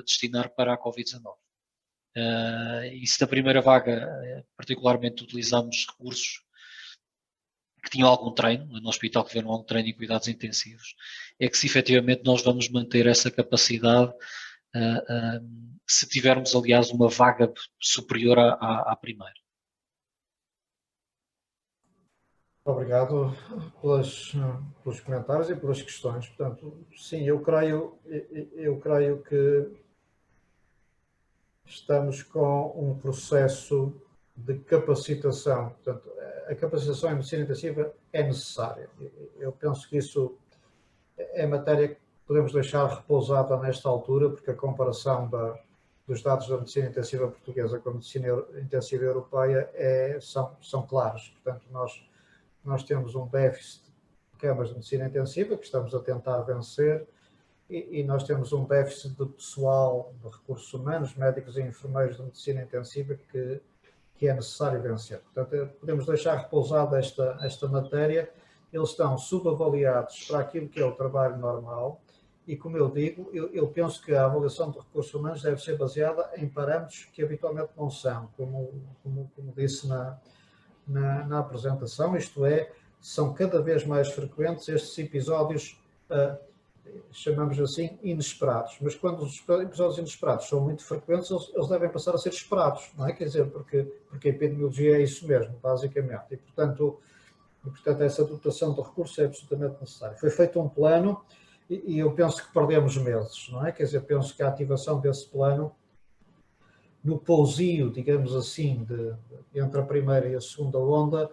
destinar para a Covid-19. Isso da primeira vaga, particularmente utilizamos recursos que tinham algum treino, no hospital que tiveram algum treino em cuidados intensivos, é que se efetivamente nós vamos manter essa capacidade se tivermos, aliás, uma vaga superior à primeira. Obrigado pelos comentários e pelas questões. Portanto, sim, eu creio que estamos com um processo de capacitação. Portanto, a capacitação em medicina intensiva é necessária. Eu penso que isso é matéria que podemos deixar repousada nesta altura, porque a comparação dos dados da medicina intensiva portuguesa com a medicina intensiva europeia são claros. Portanto, nós temos um déficit de camas de medicina intensiva que estamos a tentar vencer e nós temos um déficit de pessoal, de recursos humanos, médicos e enfermeiros de medicina intensiva que é necessário vencer. Portanto, podemos deixar repousada esta matéria. Eles estão subavaliados para aquilo que é o trabalho normal e, como eu digo, eu penso que a avaliação de recursos humanos deve ser baseada em parâmetros que habitualmente não são, como disse na apresentação, isto é, são cada vez mais frequentes estes episódios, chamamos assim, inesperados. Mas quando os episódios inesperados são muito frequentes, eles devem passar a ser esperados, não é? Quer dizer, porque a epidemiologia é isso mesmo, basicamente. E, portanto, essa dotação de recursos é absolutamente necessária. Foi feito um plano e eu penso que perdemos meses, não é? Quer dizer, penso que a ativação desse plano no pousio, digamos assim, entre a primeira e a segunda onda,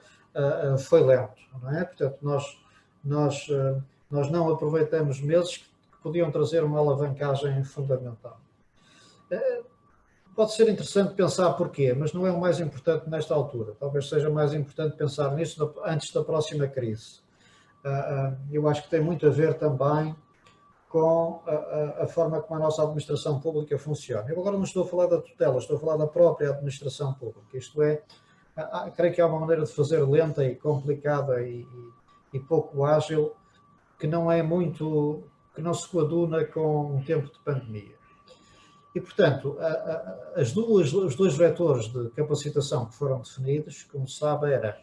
foi lento, não é? Portanto, nós não aproveitamos meses que podiam trazer uma alavancagem fundamental. Pode ser interessante pensar porquê, mas não é o mais importante nesta altura. Talvez seja mais importante pensar nisso antes da próxima crise. Eu acho que tem muito a ver também com a forma como a nossa administração pública funciona. Eu agora não estou a falar da tutela, estou a falar da própria administração pública. Isto é, creio que há uma maneira de fazer lenta e complicada e pouco ágil que não se coaduna com um tempo de pandemia. E, portanto, os dois vetores de capacitação que foram definidos, como se sabe, era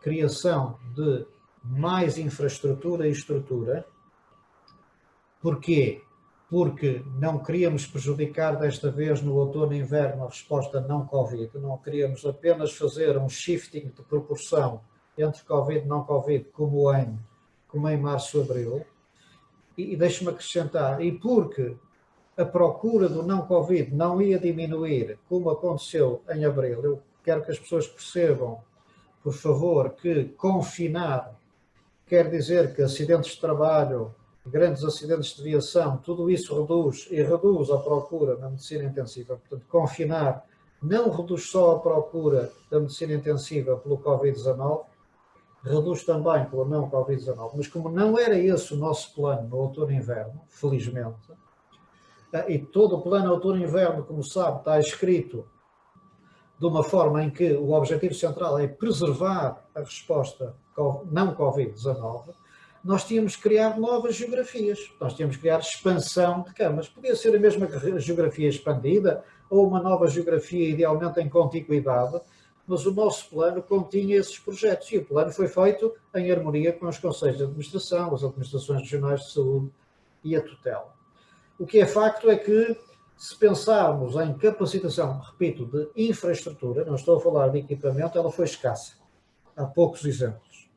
criação de mais infraestrutura e estrutura. Porquê? Porque não queríamos prejudicar desta vez no outono e inverno a resposta não Covid, não queríamos apenas fazer um shifting de proporção entre Covid e não Covid como em março e abril. E deixe-me acrescentar, e porque a procura do não Covid não ia diminuir como aconteceu em abril, eu quero que as pessoas percebam, por favor, que confinar quer dizer que acidentes de trabalho, grandes acidentes de viação, tudo isso reduz a procura na medicina intensiva. Portanto, confinar não reduz só a procura da medicina intensiva pelo Covid-19, reduz também pelo não Covid-19. Mas como não era esse o nosso plano no outono e inverno, felizmente, e todo o plano outono-inverno, como sabe, está escrito de uma forma em que o objetivo central é preservar a resposta não Covid-19, nós tínhamos que criar novas geografias, nós tínhamos que criar expansão de camas. Podia ser a mesma geografia expandida ou uma nova geografia, idealmente em contiguidade, mas o nosso plano continha esses projetos e o plano foi feito em harmonia com os conselhos de administração, as administrações regionais de saúde e a tutela. O que é facto é que, se pensarmos em capacitação, repito, de infraestrutura, não estou a falar de equipamento, ela foi escassa. Há poucos exemplos.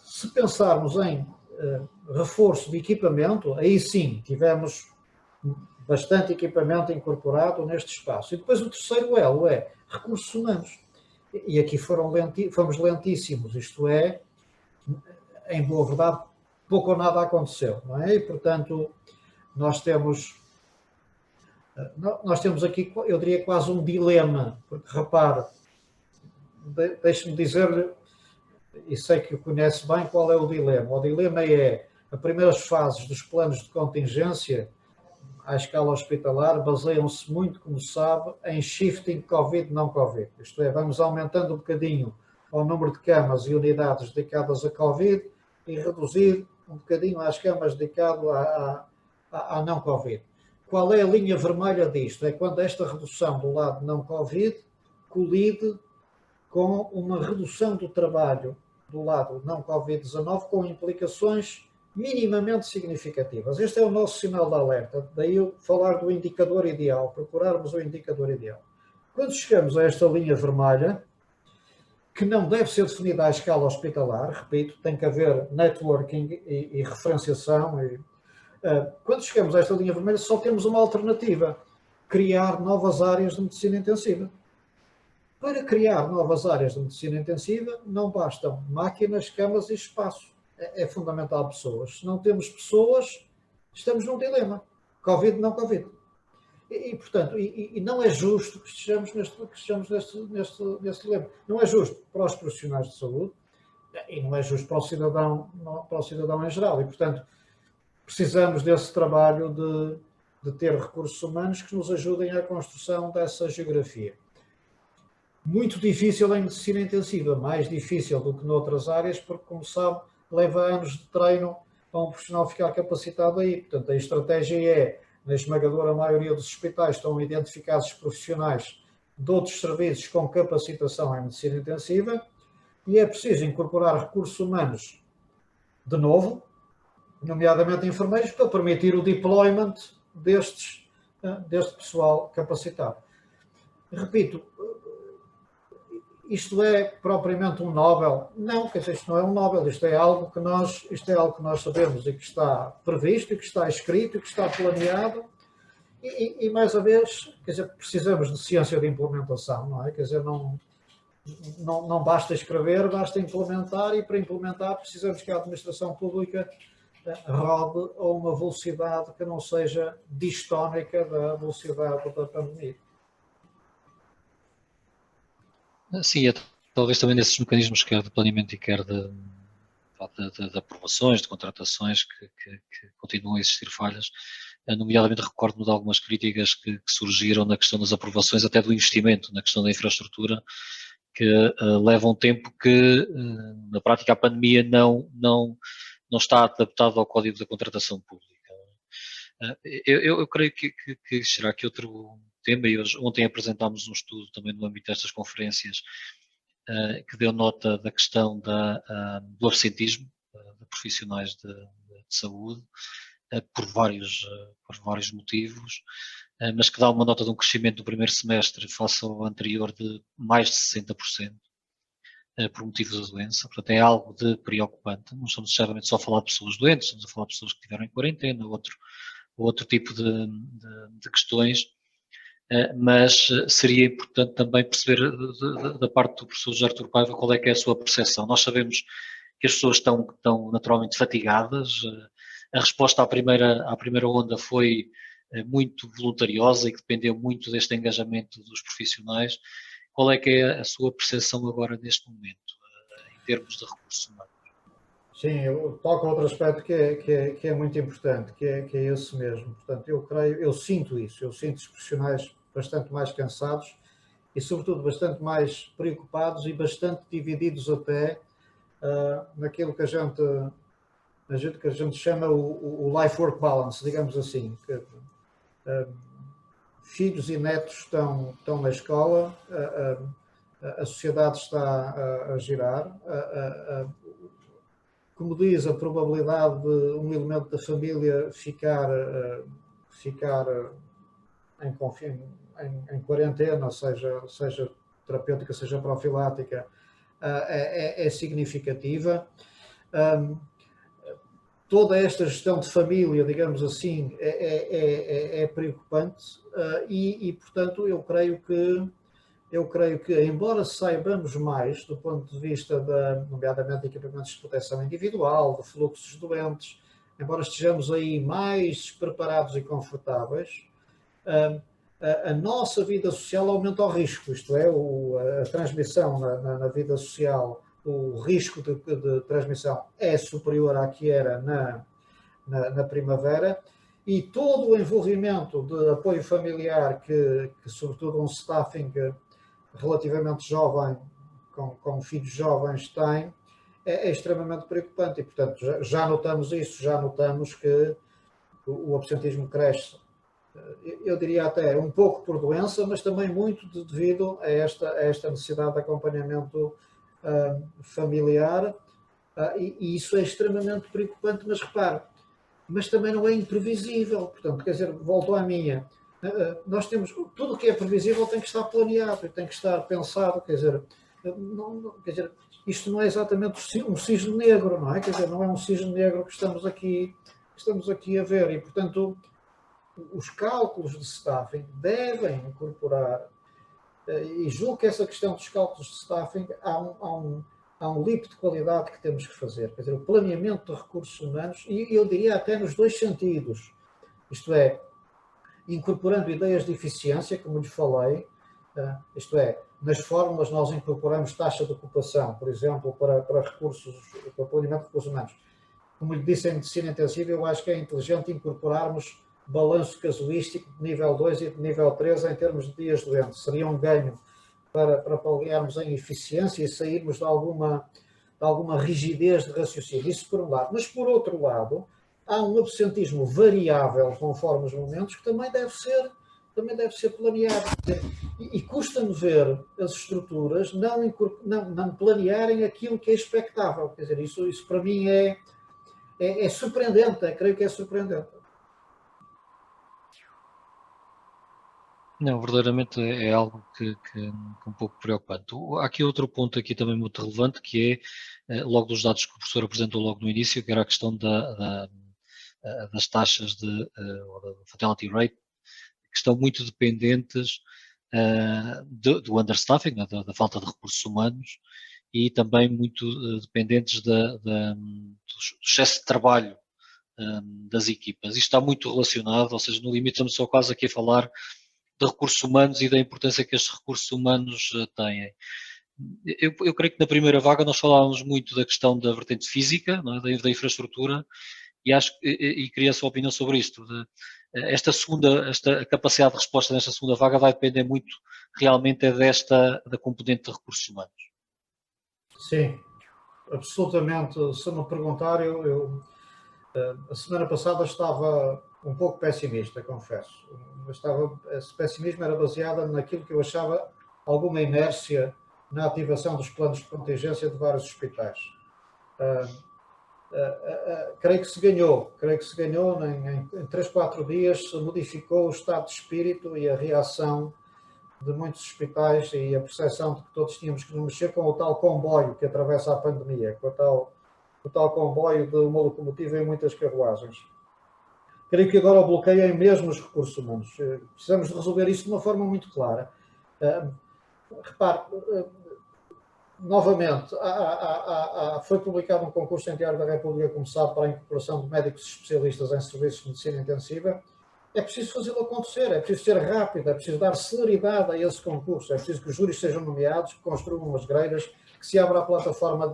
Se pensarmos em reforço de equipamento, aí sim tivemos bastante equipamento incorporado neste espaço. E depois o terceiro elo é recursos humanos. E aqui fomos lentíssimos, isto é, em boa verdade, pouco ou nada aconteceu, não é? E, portanto, nós temos aqui, eu diria, quase um dilema, porque, repare, deixe-me dizer-lhe, e sei que o conhece bem, qual é o dilema. O dilema é, as primeiras fases dos planos de contingência, à escala hospitalar, baseiam-se muito, como sabe, em shifting Covid, não Covid. Isto é, vamos aumentando um bocadinho o número de camas e unidades dedicadas a Covid e reduzir um bocadinho as camas dedicadas à não Covid. Qual é a linha vermelha disto? É quando esta redução do lado não Covid colide com uma redução do trabalho do lado não Covid-19 com implicações minimamente significativas. Este é o nosso sinal de alerta, daí eu falar do indicador ideal, procurarmos o indicador ideal. Quando chegamos a esta linha vermelha, que não deve ser definida à escala hospitalar, repito, tem que haver networking e referenciação. Quando chegamos a esta linha vermelha, só temos uma alternativa: criar novas áreas de medicina intensiva. Para criar novas áreas de medicina intensiva, não bastam máquinas, camas e espaço. É fundamental pessoas. Se não temos pessoas, estamos num dilema. Covid, não Covid. Portanto, não é justo que estejamos neste dilema. Não é justo para os profissionais de saúde e não é justo para o cidadão em geral. E, portanto, precisamos desse trabalho de ter recursos humanos que nos ajudem à construção dessa geografia. Muito difícil em medicina intensiva, mais difícil do que noutras áreas, porque, como sabe, leva anos de treino para um profissional ficar capacitado aí. Portanto, a estratégia é, na esmagadora maioria dos hospitais, estão identificados profissionais de outros serviços com capacitação em medicina intensiva e é preciso incorporar recursos humanos de novo, nomeadamente enfermeiros, para permitir o deployment deste pessoal capacitado. Repito, isto é propriamente um Nobel? Não, quer dizer, isto não é um Nobel, isto é algo que nós sabemos e que está previsto, e que está escrito, e que está planeado, e mais uma vez, quer dizer, precisamos de ciência de implementação, não é? Quer dizer, não basta escrever, basta implementar, e para implementar precisamos que a administração pública rode a uma velocidade que não seja distónica da velocidade da pandemia. Sim, talvez também nesses mecanismos, quer de planeamento e quer de aprovações, de contratações, que continuam a existir falhas. Nomeadamente, recordo-me de algumas críticas que surgiram na questão das aprovações, até do investimento, na questão da infraestrutura, que levam tempo que, na prática, a pandemia não está adaptada ao Código da Contratação Pública. Eu creio que será que outro tema, e ontem apresentámos um estudo também no âmbito destas conferências, que deu nota da questão do absentismo de profissionais de saúde, por vários motivos, mas que dá uma nota de um crescimento do primeiro semestre face ao anterior de mais de 60%, por motivos da doença. Portanto, é algo de preocupante. Não estamos necessariamente só a falar de pessoas doentes, estamos a falar de pessoas que estiveram em quarentena, outro tipo de questões, mas seria importante também perceber da parte do professor José Artur Paiva qual é que é a sua percepção. Nós sabemos que as pessoas estão naturalmente fatigadas. A resposta à primeira onda foi muito voluntariosa e que dependeu muito deste engajamento dos profissionais. Qual é que é a sua percepção agora neste momento, em termos de recursos humanos? Sim, eu toco outro aspecto que é muito importante, que é esse mesmo. Portanto, eu sinto isso, eu sinto os profissionais bastante mais cansados e, sobretudo, bastante mais preocupados e bastante divididos até naquilo que a gente chama o life-work balance, digamos assim. Filhos e netos estão na escola, a sociedade está a girar, como diz, a probabilidade de um elemento da família ficar em quarentena, seja terapêutica, seja profilática, é significativa. Toda esta gestão de família, digamos assim, é preocupante portanto, eu creio que, embora saibamos mais do ponto de vista nomeadamente, de equipamentos de proteção individual, de fluxos de doentes, embora estejamos aí mais preparados e confortáveis, a nossa vida social aumenta o risco, isto é, a transmissão na vida social, o risco de transmissão é superior à que era na primavera, e todo o envolvimento de apoio familiar que sobretudo um staffing relativamente jovem, com filhos jovens tem, é extremamente preocupante e, portanto, já notamos isso, já notamos que o absentismo cresce. Eu diria até um pouco por doença, mas também muito devido a esta necessidade de acompanhamento familiar, e isso é extremamente preocupante, mas repare, mas também não é imprevisível, portanto, quer dizer, volto à minha, nós temos, tudo o que é previsível tem que estar planeado, tem que estar pensado, quer dizer, isto não é exatamente um cisne negro, não é? Quer dizer, não é um cisne negro que estamos aqui a ver, e portanto os cálculos de staffing devem incorporar, e julgo que essa questão dos cálculos de staffing há um leap de qualidade que temos que fazer, quer dizer, o planeamento de recursos humanos, e eu diria até nos dois sentidos, isto é, incorporando ideias de eficiência, como lhe falei, isto é, nas fórmulas nós incorporamos taxa de ocupação, por exemplo, para planeamento de recursos humanos. Como lhe disse, em medicina intensiva, eu acho que é inteligente incorporarmos balanço casuístico de nível 2 e de nível 3 em termos de dias doentes. Seria um ganho para paliarmos em eficiência e sairmos de alguma rigidez de raciocínio. Isso por um lado. Mas por outro lado, há um absentismo variável conforme os momentos que também deve ser planeado. E custa-me ver as estruturas não planearem aquilo que é expectável. Quer dizer, isso para mim é surpreendente, creio que é surpreendente. Não, verdadeiramente é algo que é um pouco preocupante. Há aqui outro ponto aqui também muito relevante, que é, logo dos dados que o professor apresentou logo no início, que era a questão das taxas ou da fatality rate, que estão muito dependentes do understaffing, da falta de recursos humanos, e também muito dependentes do excesso de trabalho das equipas. Isto está muito relacionado, ou seja, no limite estamos só quase aqui a falar de recursos humanos e da importância que estes recursos humanos têm. Eu creio que na primeira vaga nós falávamos muito da questão da vertente física, não é? da infraestrutura, e queria a sua opinião sobre isto. Esta capacidade de resposta nesta segunda vaga vai depender muito realmente da componente de recursos humanos. Sim, absolutamente. Se me perguntar, a semana passada estava um pouco pessimista, confesso. Esse pessimismo era baseado naquilo que eu achava alguma inércia na ativação dos planos de contingência de vários hospitais. Creio que se ganhou em 3, 4 dias, se modificou o estado de espírito e a reação de muitos hospitais e a percepção de que todos tínhamos que nos mexer com o tal comboio que atravessa a pandemia, com o tal comboio de uma locomotiva e muitas carruagens. Creio que agora o bloqueio é mesmo os recursos humanos. Precisamos de resolver isso de uma forma muito clara. Repare, novamente, foi publicado um concurso em Diário da República, como sabe, para a incorporação de médicos especialistas em serviços de medicina intensiva. É preciso fazê-lo acontecer, é preciso ser rápido, é preciso dar celeridade a esse concurso, é preciso que os júris sejam nomeados, que construam as grelhas, que se abra a plataforma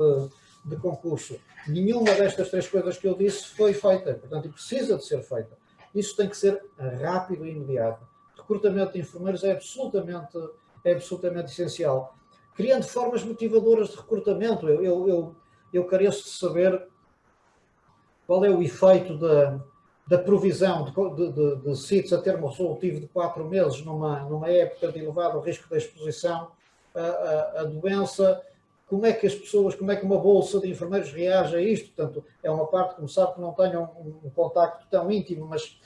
de concurso, nenhuma destas 3 coisas que eu disse foi feita, portanto, e precisa de ser feita. Isso tem que ser rápido e imediato. Recrutamento de enfermeiros é absolutamente essencial. Criando formas motivadoras de recrutamento. Eu careço de saber qual é o efeito da provisão de sítios a termo resolutivo de 4 meses numa época de elevado risco de exposição à doença. Como é que as pessoas, como é que uma bolsa de enfermeiros reage a isto? Portanto, é uma parte, como sabe, que não tenham um contacto tão íntimo, mas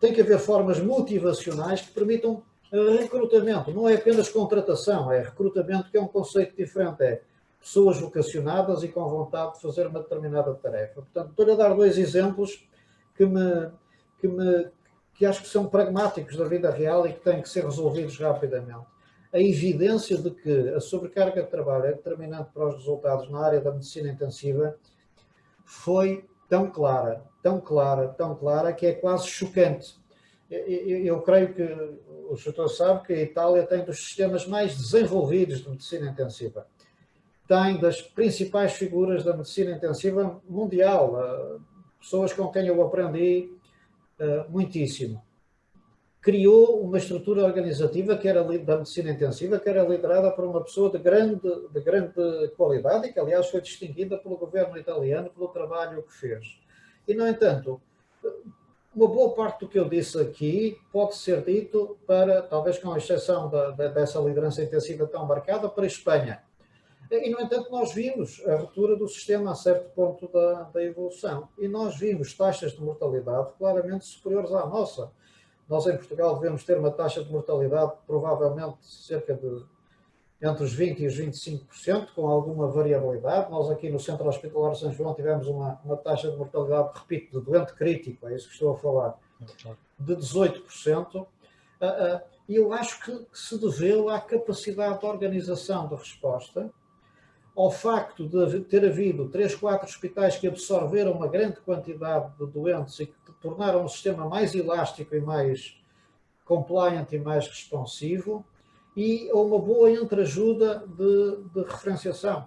tem que haver formas motivacionais que permitam recrutamento. Não é apenas contratação, é recrutamento, que é um conceito diferente. É pessoas vocacionadas e com vontade de fazer uma determinada tarefa. Portanto, estou-lhe a dar 2 exemplos que acho que são pragmáticos da vida real e que têm que ser resolvidos rapidamente. A evidência de que a sobrecarga de trabalho é determinante para os resultados na área da medicina intensiva foi tão clara, que é quase chocante. Eu creio que o senhor sabe que a Itália tem dos sistemas mais desenvolvidos de medicina intensiva. Tem das principais figuras da medicina intensiva mundial, pessoas com quem eu aprendi muitíssimo. Criou uma estrutura organizativa que era da medicina intensiva, que era liderada por uma pessoa de grande qualidade e que, aliás, foi distinguida pelo governo italiano pelo trabalho que fez. E, no entanto, uma boa parte do que eu disse aqui pode ser dito para, talvez com exceção dessa liderança intensiva tão marcada, para a Espanha. E, no entanto, nós vimos a ruptura do sistema a certo ponto da evolução. E nós vimos taxas de mortalidade claramente superiores à nossa. Nós, em Portugal, devemos ter uma taxa de mortalidade provavelmente cerca de entre os 20% e os 25%, com alguma variabilidade. Nós aqui no Centro Hospitalar de São João tivemos uma taxa de mortalidade, repito, de doente crítico, é isso que estou a falar, de 18%. E eu acho que se deveu à capacidade de organização da resposta, ao facto de ter havido 3, 4 hospitais que absorveram uma grande quantidade de doentes e que tornaram o sistema mais elástico e mais compliant e mais responsivo, e uma boa entreajuda de referenciação.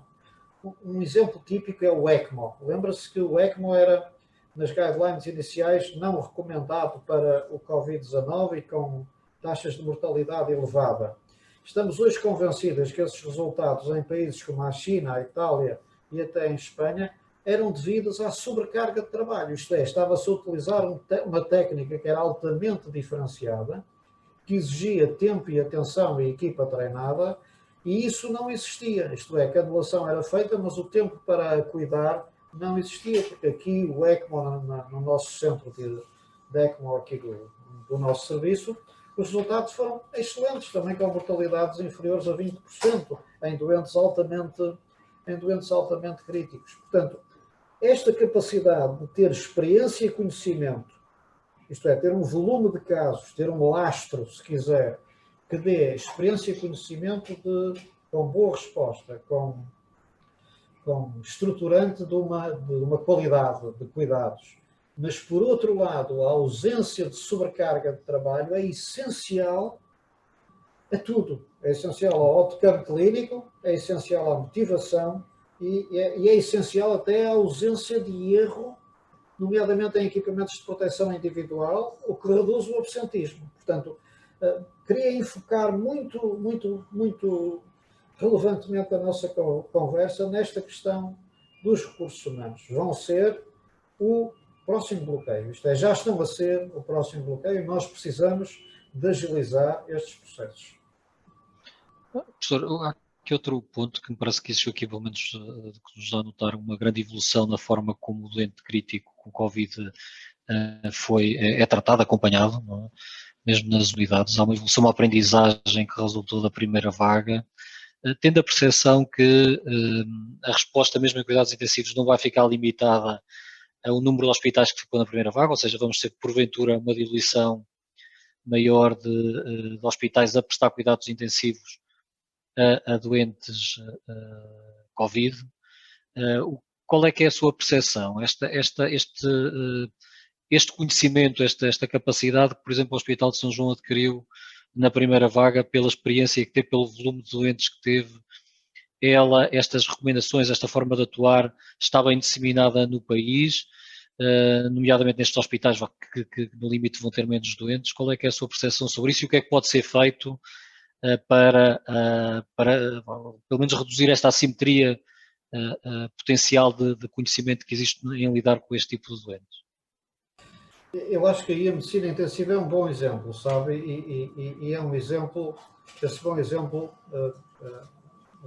Um exemplo típico é o ECMO. Lembra-se que o ECMO era, nas guidelines iniciais, não recomendado para o Covid-19 e com taxas de mortalidade elevada. Estamos hoje convencidos que esses resultados em países como a China, a Itália e até em Espanha eram devidos à sobrecarga de trabalho. Isto é, estava-se a utilizar uma técnica que era altamente diferenciada, que exigia tempo e atenção e equipa treinada, e isso não existia. Isto é, que a anulação era feita, mas o tempo para cuidar não existia, porque aqui o ECMO, no nosso centro de ECMO aqui do nosso serviço, os resultados foram excelentes, também com mortalidades inferiores a 20% em doentes altamente críticos. Portanto, esta capacidade de ter experiência e conhecimento, isto é, ter um volume de casos, ter um lastro, se quiser, que dê experiência e conhecimento com boa resposta, com estruturante de uma qualidade de cuidados. Mas, por outro lado, a ausência de sobrecarga de trabalho é essencial a tudo. É essencial ao outcome clínico, é essencial à motivação e é essencial até à ausência de erro, nomeadamente em equipamentos de proteção individual, o que reduz o absentismo. Portanto, queria enfocar muito relevantemente a nossa conversa nesta questão dos recursos humanos. Vão ser o próximo bloqueio. Isto é, já estão a ser o próximo bloqueio e nós precisamos de agilizar estes processos. Professor, há aqui outro ponto que me parece que existiu aqui, pelo menos, que nos dá a notar uma grande evolução na forma como o doente crítico com Covid é tratado, acompanhado, não é? Mesmo nas unidades. Há uma evolução, uma aprendizagem que resultou da primeira vaga, tendo a percepção que a resposta, mesmo em cuidados intensivos, não vai ficar limitada ao número de hospitais que ficou na primeira vaga, ou seja, vamos ter, porventura, uma diluição maior de hospitais a prestar cuidados intensivos a doentes Covid. Qual é que é a sua percepção? Este conhecimento, esta capacidade que, por exemplo, o Hospital de São João adquiriu na primeira vaga pela experiência que teve, pelo volume de doentes que teve estas recomendações, esta forma de atuar, está bem disseminada no país, nomeadamente nestes hospitais que no limite vão ter menos doentes? Qual é que é a sua percepção sobre isso e o que é que pode ser feito para pelo menos reduzir esta assimetria potencial de conhecimento que existe em lidar com este tipo de doentes? Eu acho que aí a medicina intensiva é um bom exemplo, sabe? E é um exemplo, esse bom exemplo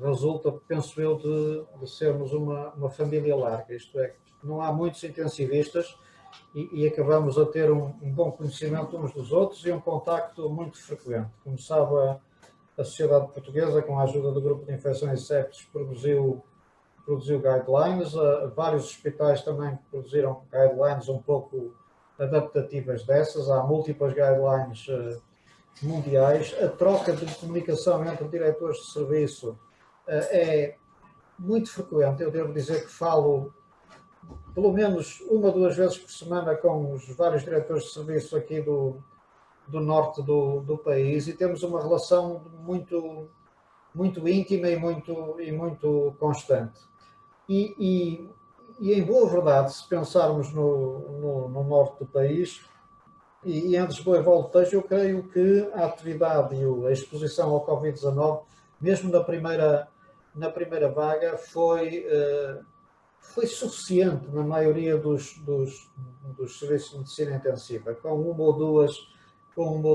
resulta, penso eu, de sermos uma família larga, isto é, não há muitos intensivistas e acabamos a ter um bom conhecimento uns dos outros e um contacto muito frequente. Como sabe, a Sociedade Portuguesa, com a ajuda do Grupo de Infecções e Sepsis, produziu guidelines, vários hospitais também produziram guidelines um pouco adaptativas dessas, há múltiplas guidelines mundiais, a troca de comunicação entre diretores de serviço é muito frequente. Eu devo dizer que falo pelo menos uma ou duas vezes por semana com os vários diretores de serviço aqui do norte do país e temos uma relação muito íntima e muito constante. E em boa verdade, se pensarmos no norte do país e em Lisboa e Voltejo, eu creio que a atividade e a exposição ao Covid-19, mesmo na primeira vaga, foi suficiente na maioria dos serviços de medicina intensiva, com uma ou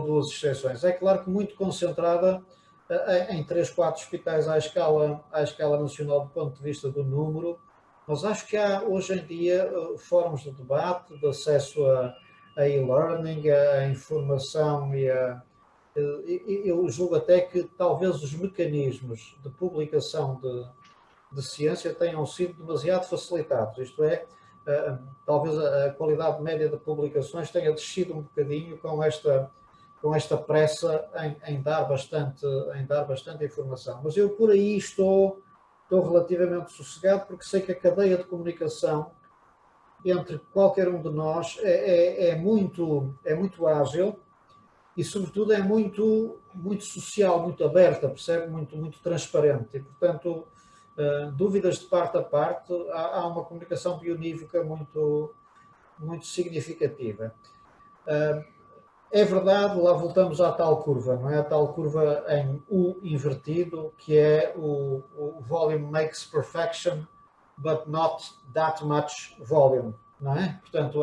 duas exceções. É claro que muito concentrada em 3, 4 hospitais à escala nacional do ponto de vista do número, mas acho que há hoje em dia fóruns de debate, de acesso a e-learning, a informação eu julgo até que talvez os mecanismos de publicação de ciência tenham sido demasiado facilitados, isto é, talvez a qualidade média de publicações tenha descido um bocadinho com esta pressa em dar bastante informação. Mas eu por aí estou relativamente sossegado porque sei que a cadeia de comunicação entre qualquer um de nós é muito ágil e, sobretudo, é muito social, muito aberta, percebe? Muito transparente. E, portanto, dúvidas de parte a parte, há uma comunicação bionívoca muito significativa. É verdade, lá voltamos à tal curva, não é? A tal curva em U invertido, que é o volume makes perfection, but not that much volume, não é? Portanto,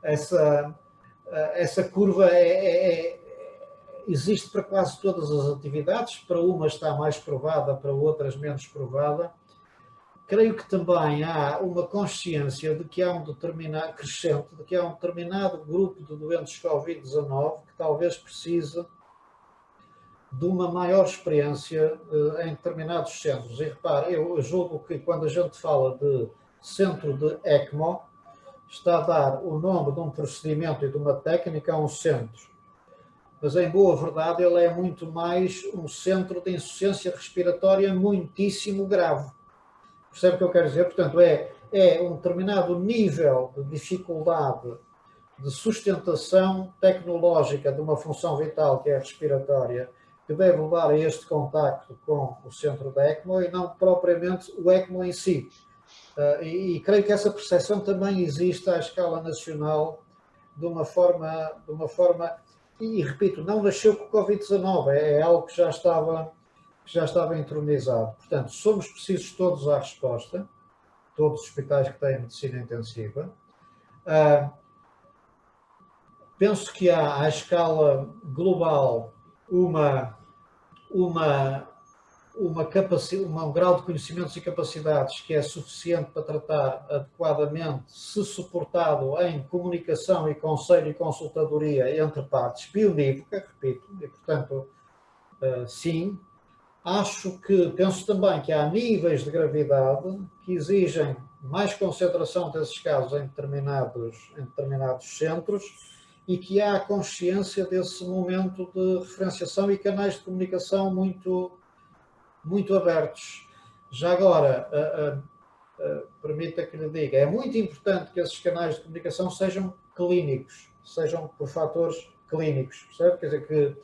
essa curva existe para quase todas as atividades, para umas está mais provada, para outras menos provada. Creio que também há uma consciência de que há um determinado grupo de doentes Covid-19 que talvez precise de uma maior experiência em determinados centros. E repare, eu julgo que quando a gente fala de centro de ECMO, está a dar o nome de um procedimento e de uma técnica a um centro. Mas, em boa verdade, ele é muito mais um centro de insuficiência respiratória muitíssimo grave. Percebe o que eu quero dizer? Portanto, é um determinado nível de dificuldade de sustentação tecnológica de uma função vital que é a respiratória que deve levar a este contacto com o centro da ECMO e não propriamente o ECMO em si. E creio que essa percepção também existe à escala nacional de uma forma e repito, não nasceu com o Covid-19, é algo que já estava entronizado. Portanto, somos precisos todos à resposta, todos os hospitais que têm medicina intensiva. Penso que há, à escala global, um grau de conhecimentos e capacidades que é suficiente para tratar adequadamente, se suportado em comunicação e conselho e consultadoria entre partes, bionívoca, repito, e portanto, sim. Penso também que há níveis de gravidade que exigem mais concentração desses casos em determinados centros e que há consciência desse momento de referenciação e canais de comunicação muito abertos. Já agora, permita que lhe diga, é muito importante que esses canais de comunicação sejam clínicos, sejam por fatores clínicos, percebe? Quer dizer que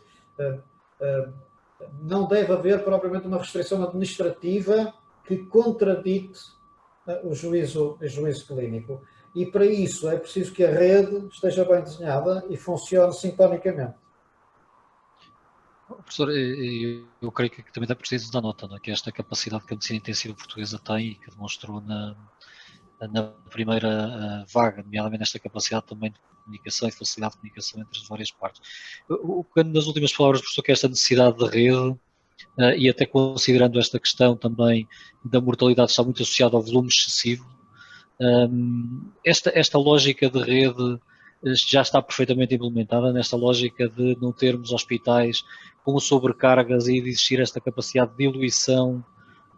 não deve haver propriamente uma restrição administrativa que contradite o juízo clínico. E para isso é preciso que a rede esteja bem desenhada e funcione sintonicamente. Professor, eu creio que também é preciso dar nota, não é? Que esta capacidade que a medicina intensiva portuguesa tem e que demonstrou na primeira vaga, nomeadamente esta capacidade também de comunicação e facilidade de comunicação entre as várias partes. Nas últimas palavras, professor, que esta necessidade de rede, e até considerando esta questão também da mortalidade está muito associada ao volume excessivo, esta lógica de rede já está perfeitamente implementada, nesta lógica de não termos hospitais com sobrecargas e de existir esta capacidade de diluição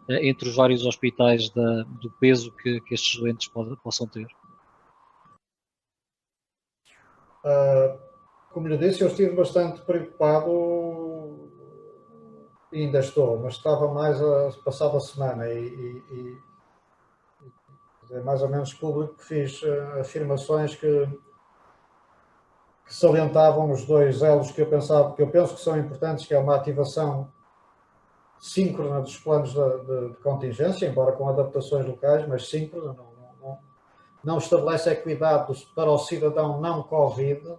entre os vários hospitais do peso que estes doentes possam ter. Como lhe disse, eu estive bastante preocupado, e ainda estou, mas estava mais passada a semana e é mais ou menos público que fiz afirmações que salientavam os dois elos que eu penso que são importantes, que é uma ativação síncrona dos planos de contingência, embora com adaptações locais, mas síncrona, não estabelece equidade para o cidadão não Covid,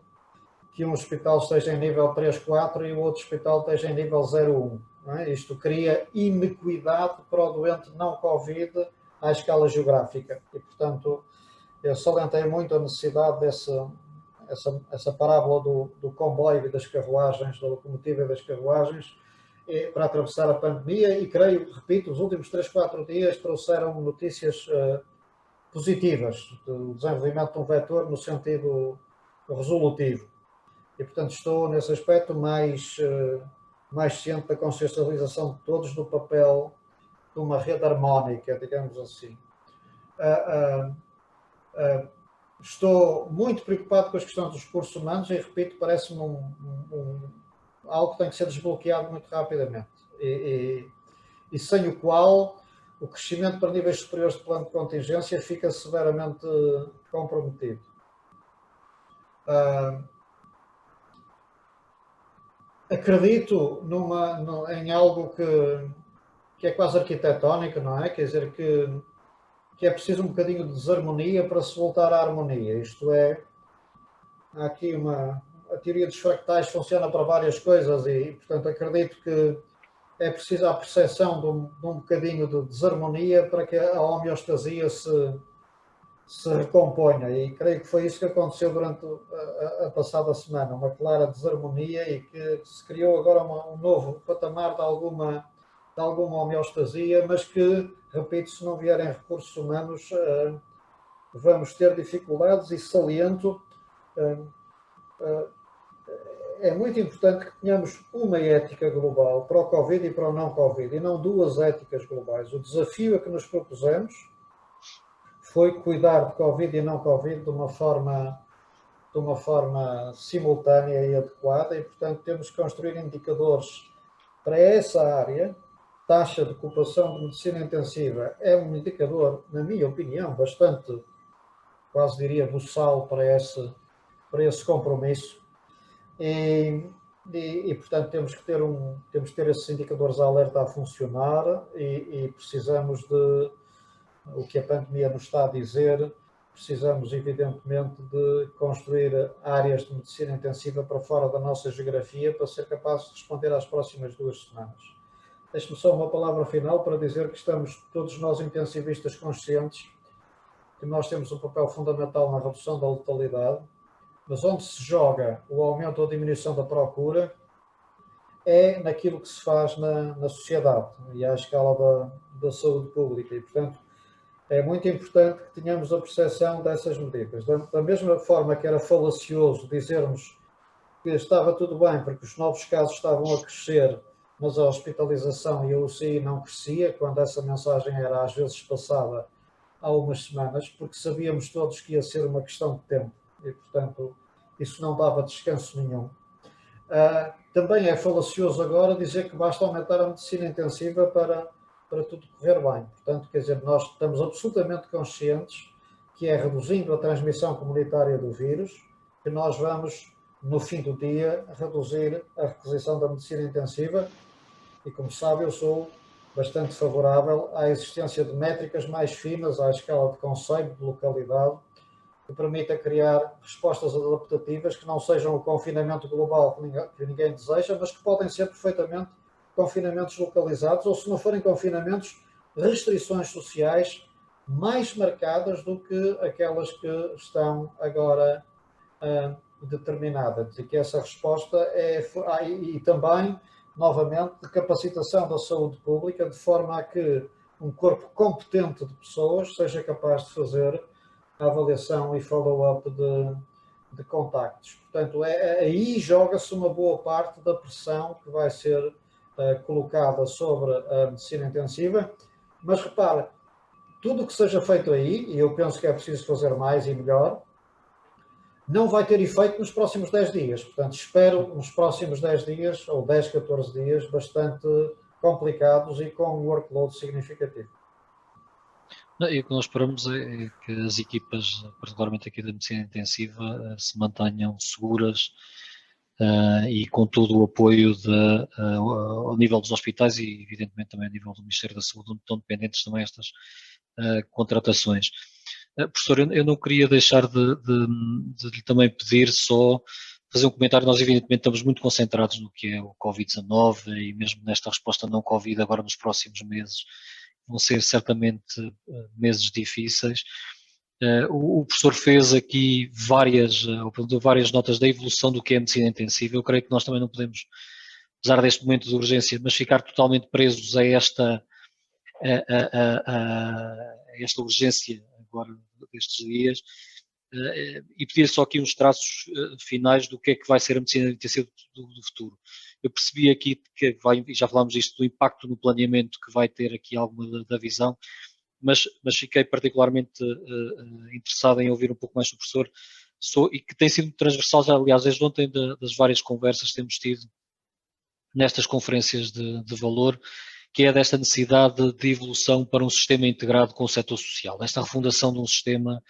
que um hospital esteja em nível 3, 4 e o outro hospital esteja em nível 0, 1. Não é? Isto cria inequidade para o doente não Covid à escala geográfica. E, portanto, eu salientei muito a necessidade essa parábola do comboio e das carruagens, da locomotiva e das carruagens, para atravessar a pandemia, e creio, repito, os últimos 3, 4 dias trouxeram notícias positivas do desenvolvimento de um vetor no sentido resolutivo. E, portanto, estou, nesse aspecto, mais ciente da consciencialização de todos do papel de uma rede harmónica, digamos assim. Estou muito preocupado com as questões dos recursos humanos e, repito, parece-me algo que tem que ser desbloqueado muito rapidamente e sem o qual o crescimento para níveis superiores de plano de contingência fica severamente comprometido. Acredito em algo que é quase arquitetónico, não é? Quer dizer, que é preciso um bocadinho de desarmonia para se voltar à harmonia. Isto é, há aqui a teoria dos fractais funciona para várias coisas e, portanto, acredito que é preciso a percepção de um bocadinho de desarmonia para que a homeostasia se recomponha. E creio que foi isso que aconteceu durante a passada semana, uma clara desarmonia, e que se criou agora um novo patamar de alguma homeostasia, mas que, repito, se não vierem recursos humanos, vamos ter dificuldades. E saliento, é muito importante que tenhamos uma ética global para o Covid e para o não Covid, e não duas éticas globais. O desafio a que nos propusemos foi cuidar de Covid e não Covid de uma forma simultânea e adequada, e, portanto, temos que construir indicadores para essa área. Taxa de ocupação de medicina intensiva é um indicador, na minha opinião, bastante, quase diria, buçal para esse compromisso. E, portanto, temos que ter esses indicadores alerta a funcionar, e precisamos de, o que a pandemia nos está a dizer, precisamos, evidentemente, de construir áreas de medicina intensiva para fora da nossa geografia para ser capazes de responder às próximas 2 semanas. Deixe-me só uma palavra final para dizer que estamos todos nós intensivistas conscientes que nós temos um papel fundamental na redução da letalidade, mas onde se joga o aumento ou a diminuição da procura é naquilo que se faz na sociedade e à escala da saúde pública. E, portanto, é muito importante que tenhamos a percepção dessas medidas. Da mesma forma que era falacioso dizermos que estava tudo bem porque os novos casos estavam a crescer, mas a hospitalização e a UCI não crescia, quando essa mensagem era às vezes passada há umas semanas, porque sabíamos todos que ia ser uma questão de tempo e, portanto, isso não dava descanso nenhum. Também é falacioso agora dizer que basta aumentar a medicina intensiva para tudo correr bem. Portanto, quer dizer, nós estamos absolutamente conscientes que é reduzindo a transmissão comunitária do vírus que nós vamos, no fim do dia, reduzir a requisição da medicina intensiva, E como sabe, eu sou bastante favorável à existência de métricas mais finas à escala de concelho, de localidade, que permita criar respostas adaptativas que não sejam o confinamento global que ninguém deseja, mas que podem ser perfeitamente confinamentos localizados, ou se não forem confinamentos, restrições sociais mais marcadas do que aquelas que estão agora determinadas. E que essa resposta e também, novamente, de capacitação da saúde pública, de forma a que um corpo competente de pessoas seja capaz de fazer a avaliação e follow-up de contactos. Portanto, aí joga-se uma boa parte da pressão que vai ser colocada sobre a medicina intensiva, mas repara, tudo o que seja feito aí, e eu penso que é preciso fazer mais e melhor, não vai ter efeito nos próximos 10 dias. Portanto, espero nos próximos 10 dias, ou 10, 14 dias, bastante complicados e com um workload significativo. E o que nós esperamos é que as equipas, particularmente aqui da medicina intensiva, se mantenham seguras e com todo o apoio ao nível dos hospitais e, evidentemente, também ao nível do Ministério da Saúde, onde estão dependentes também estas contratações. Professor, eu não queria deixar de lhe também pedir só fazer um comentário. Nós, evidentemente, estamos muito concentrados no que é o Covid-19 e mesmo nesta resposta não Covid agora nos próximos meses. Vão ser certamente meses difíceis. O professor fez aqui várias notas da evolução do que é a medicina intensiva. Eu creio que nós também não podemos, apesar deste momento de urgência, mas ficar totalmente presos a esta urgência agora destes dias, e pedir só aqui uns traços finais do que é que vai ser a medicina intensiva do futuro. Eu percebi aqui que e já falámos disto, do impacto no planeamento que vai ter aqui alguma da visão, mas fiquei particularmente interessado em ouvir um pouco mais do professor, e que tem sido transversal, já, aliás, desde ontem, das várias conversas que temos tido nestas conferências de valor, que é desta necessidade de evolução para um sistema integrado com o setor social, desta refundação de um sistema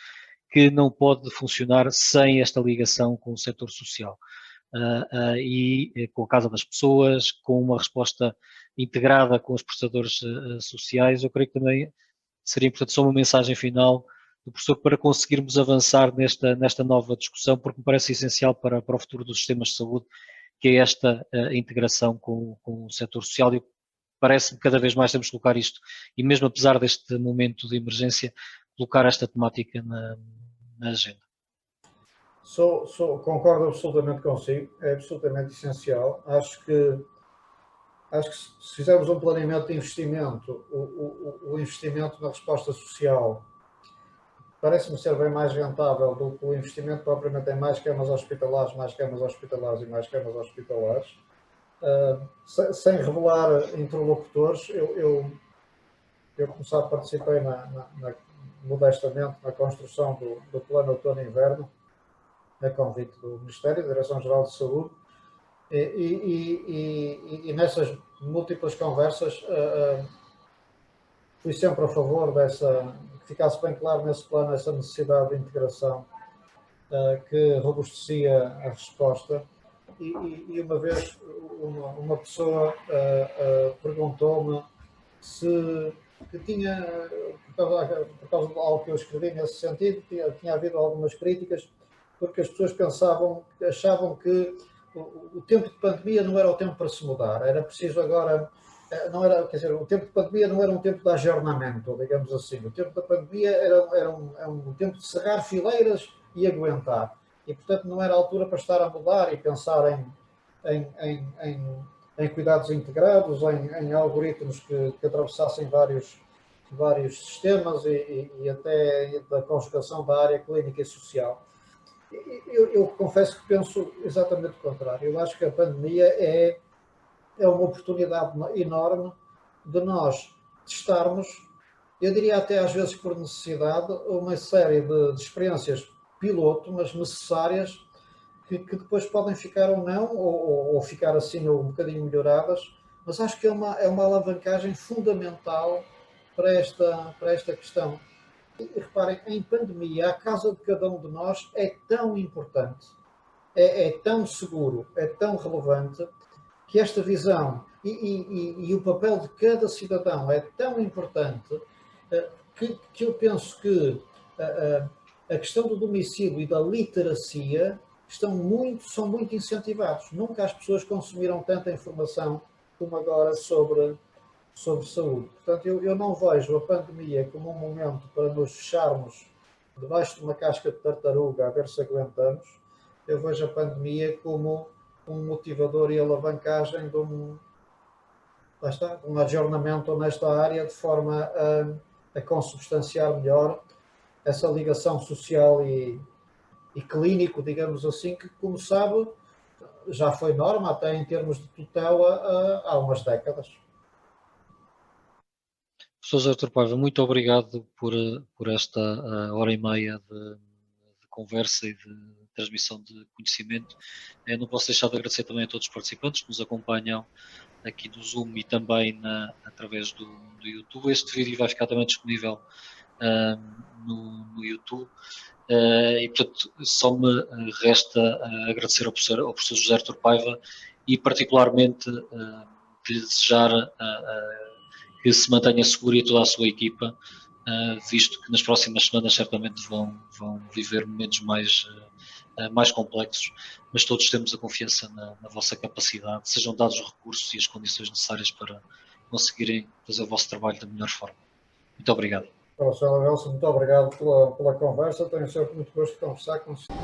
que não pode funcionar sem esta ligação com o setor social. E com a Casa das Pessoas, com uma resposta integrada com os prestadores sociais. Eu creio que também seria importante só uma mensagem final do professor para conseguirmos avançar nesta nova discussão, porque me parece essencial para o futuro dos sistemas de saúde, que é esta integração com o setor social. E parece-me que cada vez mais temos que colocar isto, e mesmo apesar deste momento de emergência, colocar esta temática na agenda. Concordo absolutamente consigo, é absolutamente essencial. Acho que se fizermos um planeamento de investimento, o investimento na resposta social parece-me ser bem mais rentável do que o investimento propriamente em mais camas hospitalares, mais camas hospitalares e mais camas hospitalares. Sem revelar interlocutores, eu como sabe, participei modestamente na construção do Plano Outono e Inverno, a convite do Ministério, da Direção-Geral de Saúde, e nessas múltiplas conversas fui sempre a favor que ficasse bem claro nesse plano essa necessidade de integração que robustecia a resposta. E uma vez uma pessoa perguntou-me se que tinha, por causa de algo que eu escrevi nesse sentido, tinha havido algumas críticas, porque as pessoas achavam que o tempo de pandemia não era o tempo para se mudar, era preciso agora, não era, quer dizer, o tempo de pandemia não era um tempo de ajornamento, digamos assim, o tempo da pandemia era um tempo de cerrar fileiras e aguentar, e portanto não era a altura para estar a mudar e pensar em cuidados integrados, em algoritmos que atravessassem vários sistemas e até da conjugação da área clínica e social. Eu confesso que penso exatamente o contrário. Eu acho que a pandemia é uma oportunidade enorme de nós testarmos, eu diria até às vezes por necessidade, uma série de experiências piloto, mas necessárias, que depois podem ficar ou não, ou ficar assim um bocadinho melhoradas, mas acho que é uma alavancagem fundamental para esta questão. E reparem, em pandemia, a casa de cada um de nós é tão importante, é tão seguro, é tão relevante, que esta visão e o papel de cada cidadão é tão importante que eu penso que a questão do domicílio e da literacia são muito incentivados. Nunca as pessoas consumiram tanta informação como agora sobre saúde. Portanto, eu não vejo a pandemia como um momento para nos fecharmos debaixo de uma casca de tartaruga a ver se aguentamos. Eu vejo a pandemia como um motivador e alavancagem de um ajornamento nesta área, de forma a consubstanciar melhor essa ligação social e clínico, digamos assim, que, como sabe, já foi norma até em termos de tutela há umas décadas. Professor José Artur Paiva, muito obrigado por esta hora e meia de conversa e de transmissão de conhecimento. Não posso deixar de agradecer também a todos os participantes que nos acompanham aqui do Zoom e também através do YouTube. Este vídeo vai ficar também disponível no YouTube. E, portanto, só me resta agradecer ao professor José Artur Paiva e, particularmente, lhe desejar que se mantenha seguro e toda a sua equipa, visto que nas próximas semanas certamente vão viver momentos mais complexos, mas todos temos a confiança na vossa capacidade, sejam dados os recursos e as condições necessárias para conseguirem fazer o vosso trabalho da melhor forma. Muito obrigado. Professor Nelson, muito obrigado pela conversa. Tenho sempre muito gosto de conversar com o senhor.